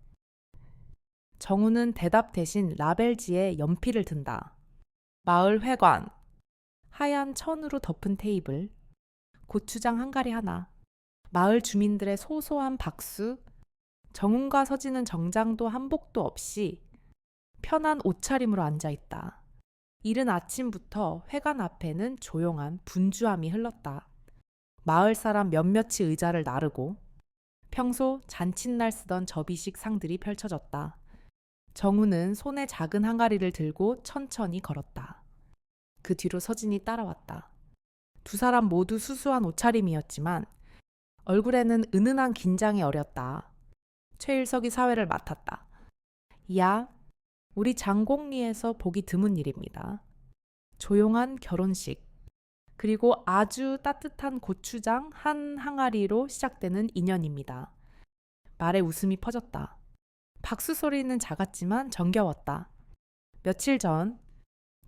정우는 대답 대신 라벨지에 연필을 든다. 마을 회관, 하얀 천으로 덮은 테이블, 고추장 한 가리 하나, 마을 주민들의 소소한 박수, 정훈과 서진은 정장도 한복도 없이 편한 옷차림으로 앉아있다. 이른 아침부터 회관 앞에는 조용한 분주함이 흘렀다. 마을 사람 몇몇이 의자를 나르고 평소 잔칫날 쓰던 접이식 상들이 펼쳐졌다. 정우는 손에 작은 항아리를 들고 천천히 걸었다. 그 뒤로 서진이 따라왔다. 두 사람 모두 수수한 옷차림이었지만 얼굴에는 은은한 긴장이 어렸다. 최일석이 사회를 맡았다. 야, 우리 장곡리에서 보기 드문 일입니다. 조용한 결혼식, 그리고 아주 따뜻한 고추장 한 항아리로 시작되는 인연입니다. 말에 웃음이 퍼졌다. 박수 소리는 작았지만 정겨웠다. 며칠 전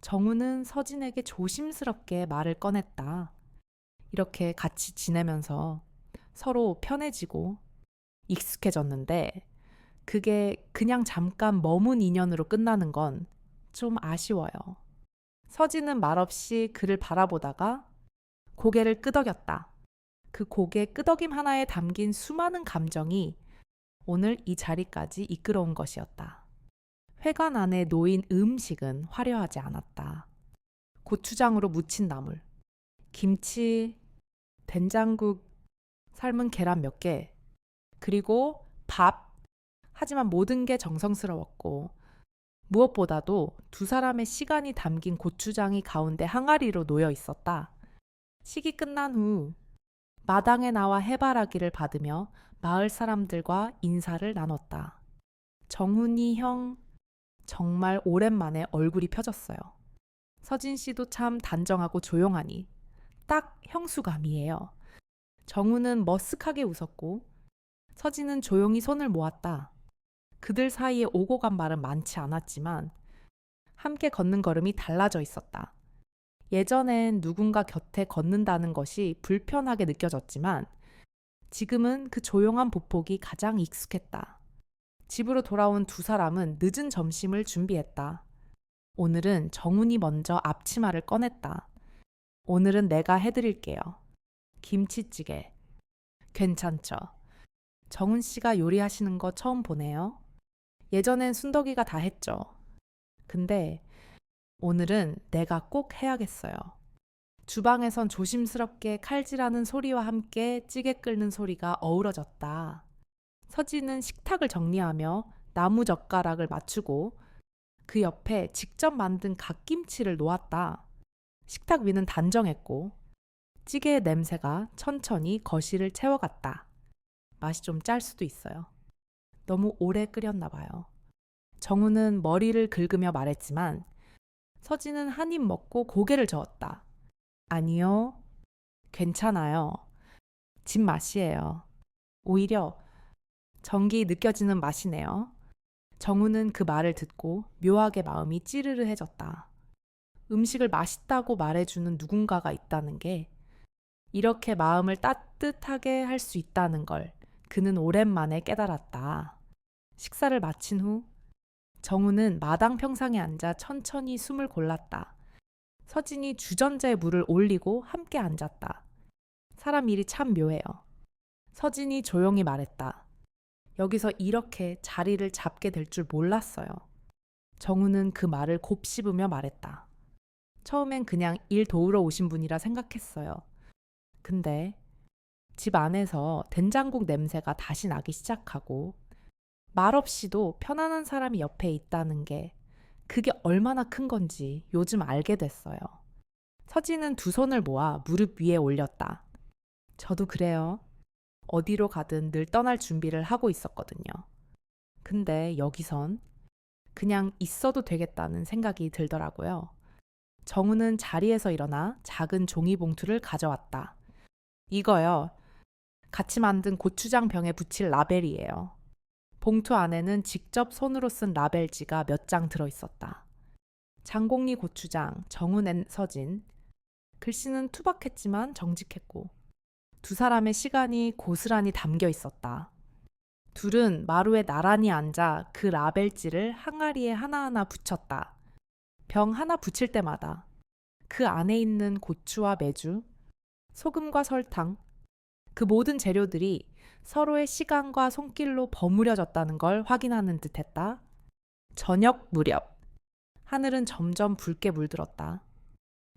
정우는 서진에게 조심스럽게 말을 꺼냈다. 이렇게 같이 지내면서 서로 편해지고 익숙해졌는데 그게 그냥 잠깐 머문 인연으로 끝나는 건 좀 아쉬워요. 서진은 말없이 그를 바라보다가 고개를 끄덕였다. 그 고개 끄덕임 하나에 담긴 수많은 감정이 오늘 이 자리까지 이끌어온 것이었다. 회관 안에 놓인 음식은 화려하지 않았다. 고추장으로 무친 나물, 김치, 된장국, 삶은 계란 몇 개, 그리고 밥. 하지만 모든 게 정성스러웠고 무엇보다도 두 사람의 시간이 담긴 고추장이 가운데 항아리로 놓여 있었다. 식이 끝난 후 마당에 나와 해바라기를 받으며 마을 사람들과 인사를 나눴다. 정훈이 형 정말 오랜만에 얼굴이 펴졌어요. 서진 씨도 참 단정하고 조용하니 딱 형수감이에요. 정훈은 머쓱하게 웃었고 서진은 조용히 손을 모았다. 그들 사이에 오고 간 말은 많지 않았지만 함께 걷는 걸음이 달라져 있었다. 예전엔 누군가 곁에 걷는다는 것이 불편하게 느껴졌지만 지금은 그 조용한 보폭이 가장 익숙했다. 집으로 돌아온 두 사람은 늦은 점심을 준비했다. 오늘은 정훈이 먼저 앞치마를 꺼냈다. 오늘은 내가 해드릴게요. 김치찌개. 괜찮죠? 정훈 씨가 요리하시는 거 처음 보네요. 예전엔 순덕이가 다 했죠. 근데 오늘은 내가 꼭 해야겠어요. 주방에선 조심스럽게 칼질하는 소리와 함께 찌개 끓는 소리가 어우러졌다. 서진은 식탁을 정리하며 나무 젓가락을 맞추고 그 옆에 직접 만든 갓김치를 놓았다. 식탁 위는 단정했고 찌개의 냄새가 천천히 거실을 채워갔다. 맛이 좀 짤 수도 있어요. 너무 오래 끓였나 봐요. 정우는 머리를 긁으며 말했지만 서진은 한 입 먹고 고개를 저었다. 아니요. 괜찮아요. 집 맛이에요. 오히려 정기 느껴지는 맛이네요. 정우는 그 말을 듣고 묘하게 마음이 찌르르해졌다. 음식을 맛있다고 말해주는 누군가가 있다는 게 이렇게 마음을 따뜻하게 할 수 있다는 걸 그는 오랜만에 깨달았다. 식사를 마친 후 정우는 마당 평상에 앉아 천천히 숨을 골랐다. 서진이 주전자에 물을 올리고 함께 앉았다. 사람 일이 참 묘해요. 서진이 조용히 말했다. 여기서 이렇게 자리를 잡게 될 줄 몰랐어요. 정우는 그 말을 곱씹으며 말했다. 처음엔 그냥 일 도우러 오신 분이라 생각했어요. 근데 집 안에서 된장국 냄새가 다시 나기 시작하고 말없이도 편안한 사람이 옆에 있다는 게 그게 얼마나 큰 건지 요즘 알게 됐어요. 서진은 두 손을 모아 무릎 위에 올렸다. 저도 그래요. 어디로 가든 늘 떠날 준비를 하고 있었거든요. 근데 여기선 그냥 있어도 되겠다는 생각이 들더라고요. 정우는 자리에서 일어나 작은 종이봉투를 가져왔다. 이거요. 같이 만든 고추장 병에 붙일 라벨이에요. 봉투 안에는 직접 손으로 쓴 라벨지가 몇 장 들어있었다. 장곡리 고추장, 정훈 서진. 글씨는 투박했지만 정직했고 두 사람의 시간이 고스란히 담겨 있었다. 둘은 마루에 나란히 앉아 그 라벨지를 항아리에 하나하나 붙였다. 병 하나 붙일 때마다 그 안에 있는 고추와 메주, 소금과 설탕, 그 모든 재료들이 서로의 시간과 손길로 버무려졌다는 걸 확인하는 듯 했다. 저녁 무렵, 하늘은 점점 붉게 물들었다.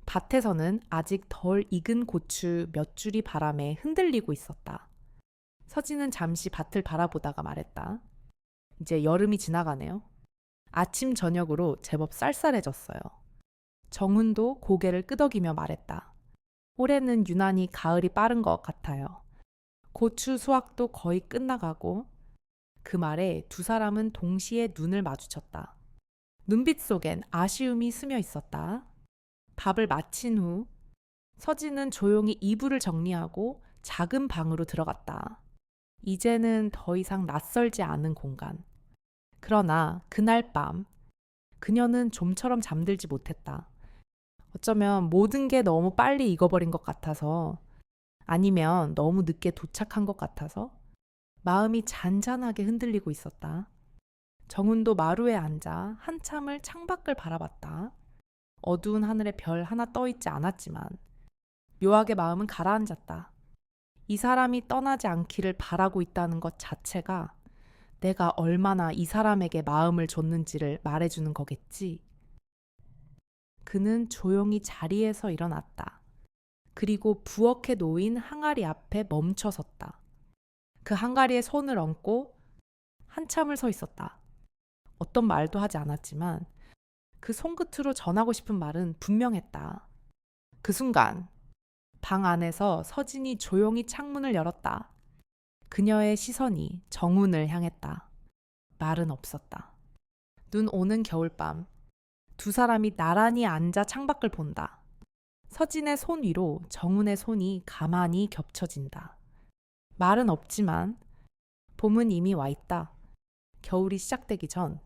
밭에서는 아직 덜 익은 고추 몇 줄이 바람에 흔들리고 있었다. 서진은 잠시 밭을 바라보다가 말했다. 이제 여름이 지나가네요. 아침 저녁으로 제법 쌀쌀해졌어요. 정훈도 고개를 끄덕이며 말했다. 올해는 유난히 가을이 빠른 것 같아요. 고추 수확도 거의 끝나가고 그 말에 두 사람은 동시에 눈을 마주쳤다. 눈빛 속엔 아쉬움이 스며 있었다. 밥을 마친 후 서진은 조용히 이불을 정리하고 작은 방으로 들어갔다. 이제는 더 이상 낯설지 않은 공간. 그러나 그날 밤 그녀는 좀처럼 잠들지 못했다. 어쩌면 모든 게 너무 빨리 익어버린 것 같아서 아니면 너무 늦게 도착한 것 같아서 마음이 잔잔하게 흔들리고 있었다. 정훈도 마루에 앉아 한참을 창밖을 바라봤다. 어두운 하늘에 별 하나 떠있지 않았지만 묘하게 마음은 가라앉았다. 이 사람이 떠나지 않기를 바라고 있다는 것 자체가 내가 얼마나 이 사람에게 마음을 줬는지를 말해주는 거겠지. 그는 조용히 자리에서 일어났다. 그리고 부엌에 놓인 항아리 앞에 멈춰 섰다. 그 항아리에 손을 얹고 한참을 서 있었다. 어떤 말도 하지 않았지만 그 손끝으로 전하고 싶은 말은 분명했다. 그 순간 방 안에서 서진이 조용히 창문을 열었다. 그녀의 시선이 정훈을 향했다. 말은 없었다. 눈 오는 겨울밤 두 사람이 나란히 앉아 창밖을 본다. 서진의 손 위로 정훈의 손이 가만히 겹쳐진다. 말은 없지만 봄은 이미 와 있다. 겨울이 시작되기 전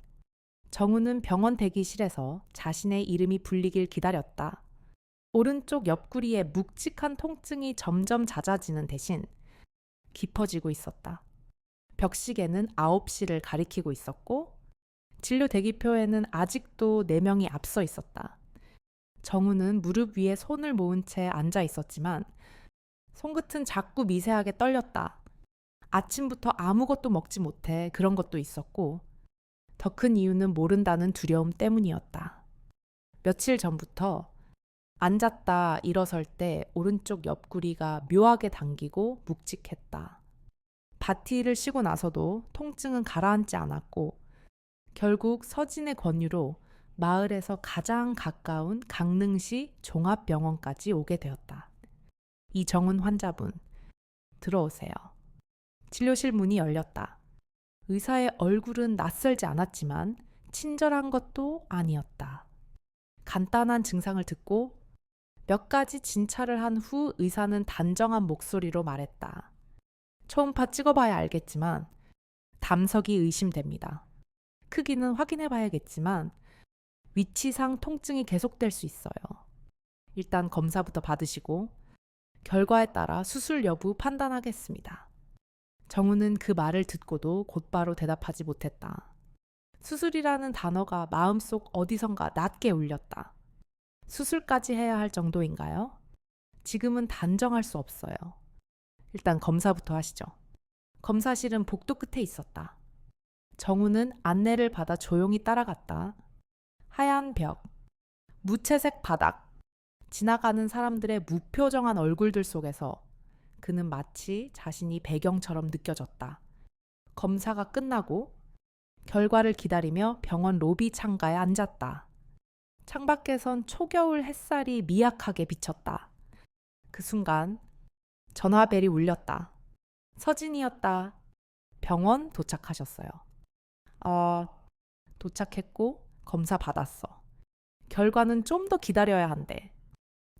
정훈은 병원 대기실에서 자신의 이름이 불리길 기다렸다. 오른쪽 옆구리에 묵직한 통증이 점점 잦아지는 대신 깊어지고 있었다. 벽시계는 9시를 가리키고 있었고 진료 대기표에는 아직도 4명이 앞서 있었다. 정우는 무릎 위에 손을 모은 채 앉아 있었지만 손끝은 자꾸 미세하게 떨렸다. 아침부터 아무것도 먹지 못해 그런 것도 있었고 더 큰 이유는 모른다는 두려움 때문이었다. 며칠 전부터 앉았다 일어설 때 오른쪽 옆구리가 묘하게 당기고 묵직했다. 바티를 쉬고 나서도 통증은 가라앉지 않았고 결국 서진의 권유로 마을에서 가장 가까운 강릉시 종합병원까지 오게 되었다. 이정은 환자분, 들어오세요. 진료실 문이 열렸다. 의사의 얼굴은 낯설지 않았지만 친절한 것도 아니었다. 간단한 증상을 듣고 몇 가지 진찰을 한 후 의사는 단정한 목소리로 말했다. 초음파 찍어봐야 알겠지만 담석이 의심됩니다. 크기는 확인해봐야겠지만 위치상 통증이 계속될 수 있어요. 일단 검사부터 받으시고 결과에 따라 수술 여부 판단하겠습니다. 정우는 그 말을 듣고도 곧바로 대답하지 못했다. 수술이라는 단어가 마음속 어디선가 낮게 울렸다. 수술까지 해야 할 정도인가요? 지금은 단정할 수 없어요. 일단 검사부터 하시죠. 검사실은 복도 끝에 있었다. 정우는 안내를 받아 조용히 따라갔다. 하얀 벽, 무채색 바닥, 지나가는 사람들의 무표정한 얼굴들 속에서 그는 마치 자신이 배경처럼 느껴졌다. 검사가 끝나고 결과를 기다리며 병원 로비 창가에 앉았다. 창밖에선 초겨울 햇살이 미약하게 비쳤다. 그 순간 전화벨이 울렸다. 서진이었다. 병원 도착하셨어요. 도착했고 검사 받았어. 결과는 좀 더 기다려야 한대.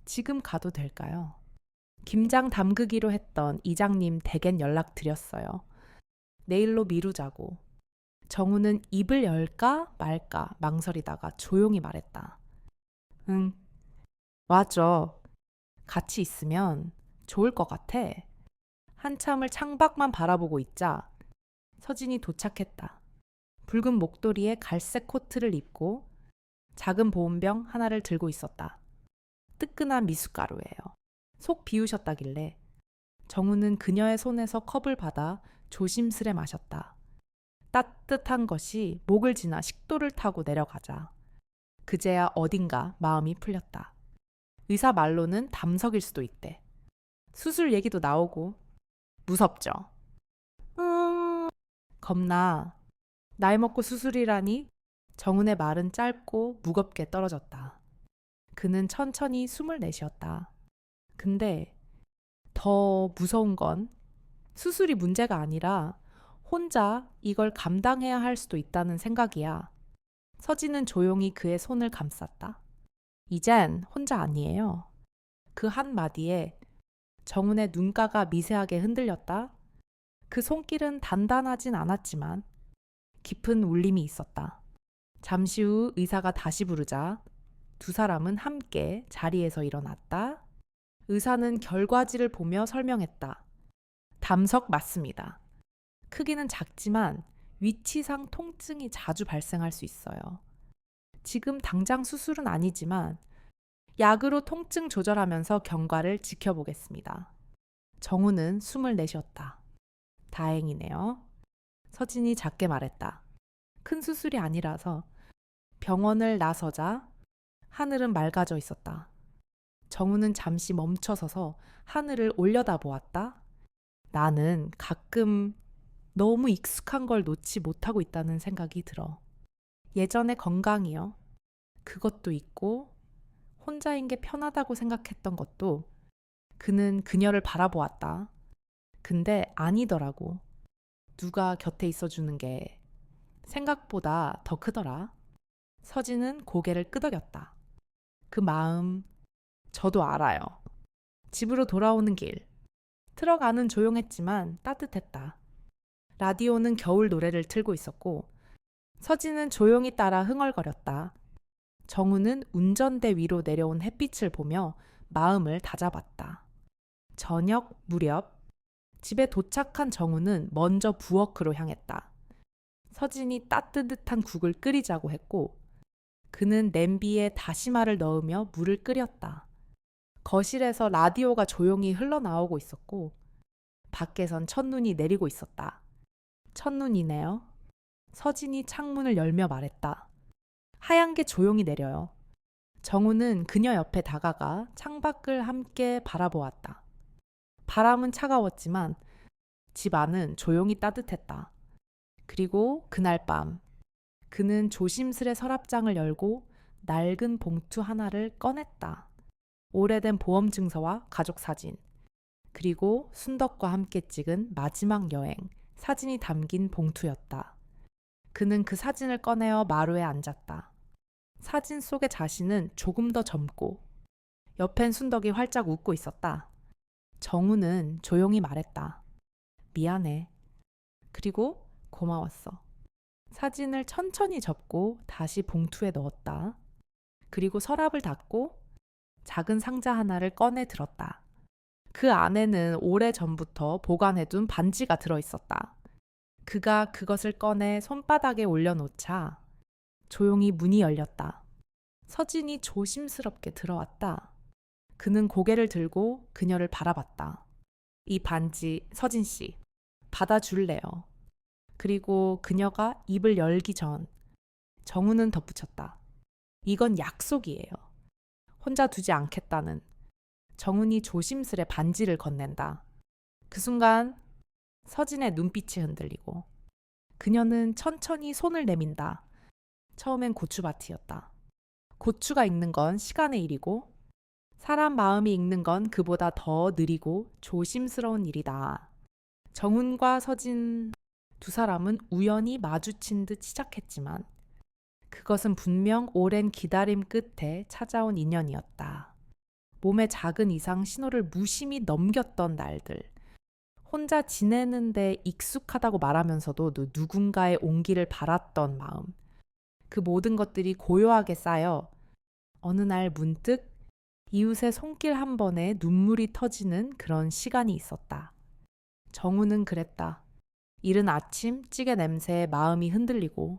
지금 가도 될까요? 김장 담그기로 했던 이장님 댁엔 연락드렸어요. 내일로 미루자고. 정우는 입을 열까 말까 망설이다가 조용히 말했다. 응, 맞아. 같이 있으면 좋을 것 같아. 한참을 창밖만 바라보고 있자 서진이 도착했다. 붉은 목도리에 갈색 코트를 입고 작은 보온병 하나를 들고 있었다. 뜨끈한 미숫가루예요. 속 비우셨다길래 정우는 그녀의 손에서 컵을 받아 조심스레 마셨다. 따뜻한 것이 목을 지나 식도를 타고 내려가자 그제야 어딘가 마음이 풀렸다. 의사 말로는 담석일 수도 있대. 수술 얘기도 나오고 무섭죠. 겁나. 나이 먹고 수술이라니. 정은의 말은 짧고 무겁게 떨어졌다. 그는 천천히 숨을 내쉬었다. 근데 더 무서운 건 수술이 문제가 아니라 혼자 이걸 감당해야 할 수도 있다는 생각이야. 서진은 조용히 그의 손을 감쌌다. 이젠 혼자 아니에요. 그 한마디에 정은의 눈가가 미세하게 흔들렸다. 그 손길은 단단하진 않았지만 깊은 울림이 있었다. 잠시 후 의사가 다시 부르자 두 사람은 함께 자리에서 일어났다. 의사는 결과지를 보며 설명했다. 담석 맞습니다. 크기는 작지만 위치상 통증이 자주 발생할 수 있어요. 지금 당장 수술은 아니지만 약으로 통증 조절하면서 경과를 지켜보겠습니다. 정우는 숨을 내쉬었다. 다행이네요. 서진이 작게 말했다. 큰 수술이 아니라서. 병원을 나서자 하늘은 맑아져 있었다. 정우는 잠시 멈춰서서 하늘을 올려다보았다. 나는 가끔 너무 익숙한 걸 놓지 못하고 있다는 생각이 들어. 예전의 건강이요. 그것도 있고 혼자인 게 편하다고 생각했던 것도. 그는 그녀를 바라보았다. 근데 아니더라고. 누가 곁에 있어주는 게 생각보다 더 크더라. 서진은 고개를 끄덕였다. 그 마음 저도 알아요. 집으로 돌아오는 길. 트럭 안은 조용했지만 따뜻했다. 라디오는 겨울 노래를 틀고 있었고 서진은 조용히 따라 흥얼거렸다. 정우는 운전대 위로 내려온 햇빛을 보며 마음을 다잡았다. 저녁 무렵 집에 도착한 정우는 먼저 부엌으로 향했다. 서진이 따뜻한 국을 끓이자고 했고 그는 냄비에 다시마를 넣으며 물을 끓였다. 거실에서 라디오가 조용히 흘러나오고 있었고 밖에선 첫눈이 내리고 있었다. 첫눈이네요. 서진이 창문을 열며 말했다. 하얀 게 조용히 내려요. 정우는 그녀 옆에 다가가 창밖을 함께 바라보았다. 바람은 차가웠지만 집 안은 조용히 따뜻했다. 그리고 그날 밤 그는 조심스레 서랍장을 열고 낡은 봉투 하나를 꺼냈다. 오래된 보험 증서와 가족 사진, 그리고 순덕과 함께 찍은 마지막 여행 사진이 담긴 봉투였다. 그는 그 사진을 꺼내어 마루에 앉았다. 사진 속의 자신은 조금 더 젊고 옆엔 순덕이 활짝 웃고 있었다. 정우는 조용히 말했다. 미안해. 그리고 고마웠어. 사진을 천천히 접고 다시 봉투에 넣었다. 그리고 서랍을 닫고 작은 상자 하나를 꺼내 들었다. 그 안에는 오래전부터 보관해둔 반지가 들어있었다. 그가 그것을 꺼내 손바닥에 올려놓자 조용히 문이 열렸다. 서진이 조심스럽게 들어왔다. 그는 고개를 들고 그녀를 바라봤다. 이 반지 서진 씨, 받아줄래요? 그리고 그녀가 입을 열기 전 정우는 덧붙였다. 이건 약속이에요. 혼자 두지 않겠다는. 정훈이 조심스레 반지를 건넨다. 그 순간 서진의 눈빛이 흔들리고 그녀는 천천히 손을 내민다. 처음엔 고추밭이었다. 고추가 익는 건 시간의 일이고 사람 마음이 익는 건 그보다 더 느리고 조심스러운 일이다. 정훈과 서진 두 사람은 우연히 마주친 듯 시작했지만 그것은 분명 오랜 기다림 끝에 찾아온 인연이었다. 몸에 작은 이상 신호를 무심히 넘겼던 날들. 혼자 지내는데 익숙하다고 말하면서도 누군가의 온기를 바랐던 마음. 그 모든 것들이 고요하게 쌓여 어느 날 문득 이웃의 손길 한 번에 눈물이 터지는 그런 시간이 있었다. 정우는 그랬다. 이른 아침 찌개 냄새에 마음이 흔들리고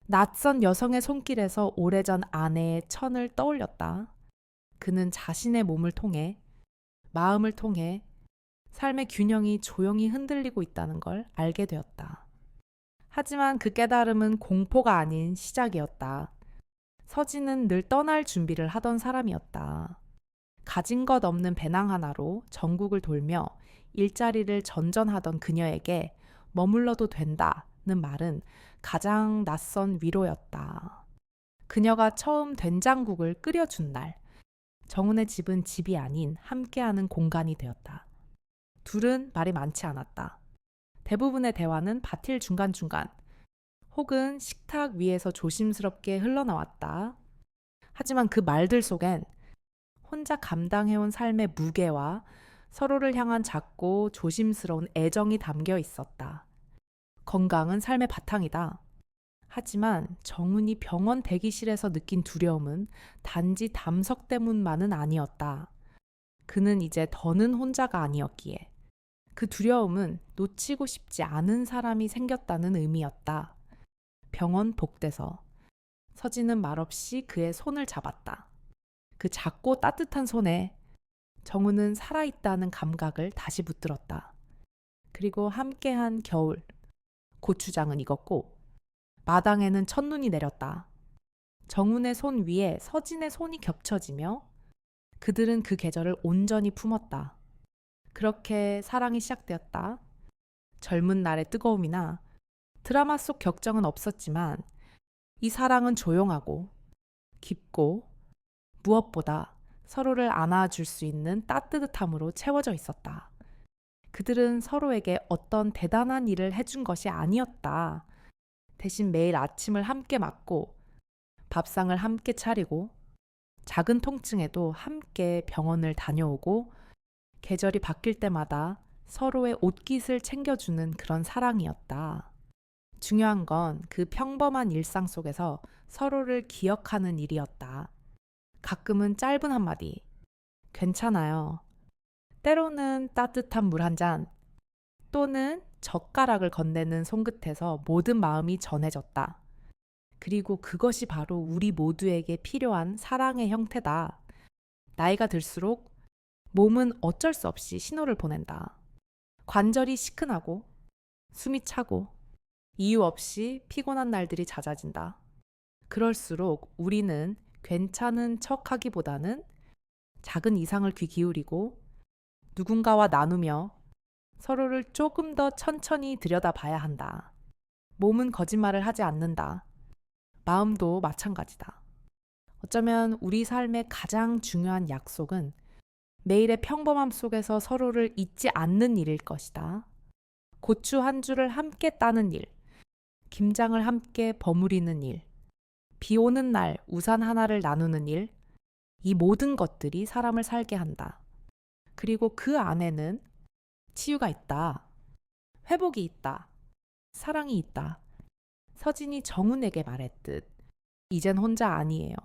낯선 여성의 손길에서 오래전 아내의 천을 떠올렸다. 그는 자신의 몸을 통해, 마음을 통해 삶의 균형이 조용히 흔들리고 있다는 걸 알게 되었다. 하지만 그 깨달음은 공포가 아닌 시작이었다. 서진은 늘 떠날 준비를 하던 사람이었다. 가진 것 없는 배낭 하나로 전국을 돌며 일자리를 전전하던 그녀에게 머물러도 된다는 말은 가장 낯선 위로였다. 그녀가 처음 된장국을 끓여준 날, 정훈의 집은 집이 아닌 함께하는 공간이 되었다. 둘은 말이 많지 않았다. 대부분의 대화는 밭일 중간중간 혹은 식탁 위에서 조심스럽게 흘러나왔다. 하지만 그 말들 속엔 혼자 감당해온 삶의 무게와 서로를 향한 작고 조심스러운 애정이 담겨 있었다. 건강은 삶의 바탕이다. 하지만 정훈이 병원 대기실에서 느낀 두려움은 단지 담석 때문만은 아니었다. 그는 이제 더는 혼자가 아니었기에 그 두려움은 놓치고 싶지 않은 사람이 생겼다는 의미였다. 병원 복대서 서진은 말없이 그의 손을 잡았다. 그 작고 따뜻한 손에 정우는 살아있다는 감각을 다시 붙들었다. 그리고 함께한 겨울, 고추장은 익었고 마당에는 첫눈이 내렸다. 정훈의 손 위에 서진의 손이 겹쳐지며 그들은 그 계절을 온전히 품었다. 그렇게 사랑이 시작되었다. 젊은 날의 뜨거움이나 드라마 속 격정은 없었지만 이 사랑은 조용하고 깊고 무엇보다 서로를 안아줄 수 있는 따뜻함으로 채워져 있었다. 그들은 서로에게 어떤 대단한 일을 해준 것이 아니었다. 대신 매일 아침을 함께 맞고 밥상을 함께 차리고 작은 통증에도 함께 병원을 다녀오고 계절이 바뀔 때마다 서로의 옷깃을 챙겨주는 그런 사랑이었다. 중요한 건 그 평범한 일상 속에서 서로를 기억하는 일이었다. 가끔은 짧은 한마디, 괜찮아요. 때로는 따뜻한 물 한 잔, 또는 젓가락을 건네는 손끝에서 모든 마음이 전해졌다. 그리고 그것이 바로 우리 모두에게 필요한 사랑의 형태다. 나이가 들수록 몸은 어쩔 수 없이 신호를 보낸다. 관절이 시큰하고 숨이 차고 이유 없이 피곤한 날들이 잦아진다. 그럴수록 우리는 괜찮은 척하기보다는 작은 이상을 귀 기울이고 누군가와 나누며 서로를 조금 더 천천히 들여다봐야 한다. 몸은 거짓말을 하지 않는다. 마음도 마찬가지다. 어쩌면 우리 삶의 가장 중요한 약속은 매일의 평범함 속에서 서로를 잊지 않는 일일 것이다. 고추 한 줄을 함께 따는 일, 김장을 함께 버무리는 일, 비 오는 날 우산 하나를 나누는 일, 이 모든 것들이 사람을 살게 한다. 그리고 그 안에는 치유가 있다. 회복이 있다. 사랑이 있다. 서진이 정훈에게 말했듯 이젠 혼자 아니에요.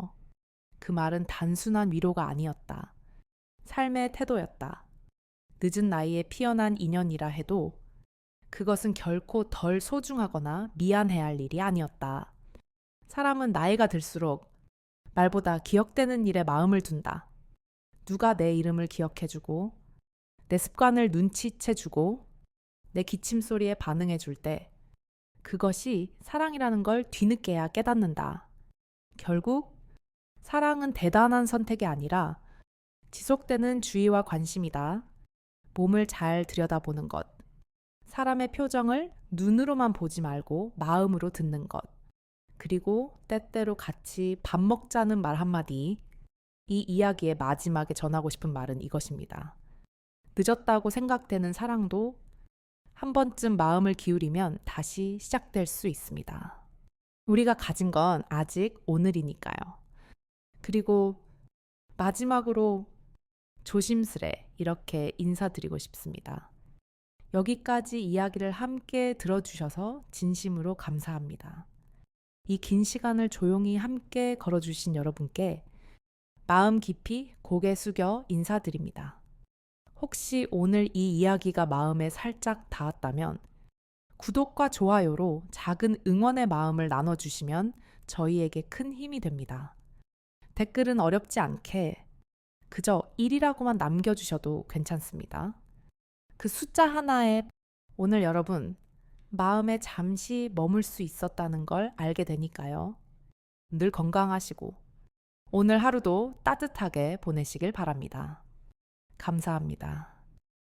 그 말은 단순한 위로가 아니었다. 삶의 태도였다. 늦은 나이에 피어난 인연이라 해도 그것은 결코 덜 소중하거나 미안해야 할 일이 아니었다. 사람은 나이가 들수록 말보다 기억되는 일에 마음을 둔다. 누가 내 이름을 기억해주고 내 습관을 눈치채주고 내 기침소리에 반응해줄 때 그것이 사랑이라는 걸 뒤늦게야 깨닫는다. 결국 사랑은 대단한 선택이 아니라 지속되는 주의와 관심이다. 몸을 잘 들여다보는 것. 사람의 표정을 눈으로만 보지 말고 마음으로 듣는 것. 그리고 때때로 같이 밥 먹자는 말 한마디. 이 이야기의 마지막에 전하고 싶은 말은 이것입니다. 늦었다고 생각되는 사랑도 한 번쯤 마음을 기울이면 다시 시작될 수 있습니다. 우리가 가진 건 아직 오늘이니까요. 그리고 마지막으로 조심스레 이렇게 인사드리고 싶습니다. 여기까지 이야기를 함께 들어주셔서 진심으로 감사합니다. 이 긴 시간을 조용히 함께 걸어주신 여러분께 마음 깊이 고개 숙여 인사드립니다. 혹시 오늘 이 이야기가 마음에 살짝 닿았다면 구독과 좋아요로 작은 응원의 마음을 나눠주시면 저희에게 큰 힘이 됩니다. 댓글은 어렵지 않게 그저 1이라고만 남겨주셔도 괜찮습니다. 그 숫자 하나에 오늘 여러분 마음에 잠시 머물 수 있었다는 걸 알게 되니까요. 늘 건강하시고 오늘 하루도 따뜻하게 보내시길 바랍니다. 감사합니다.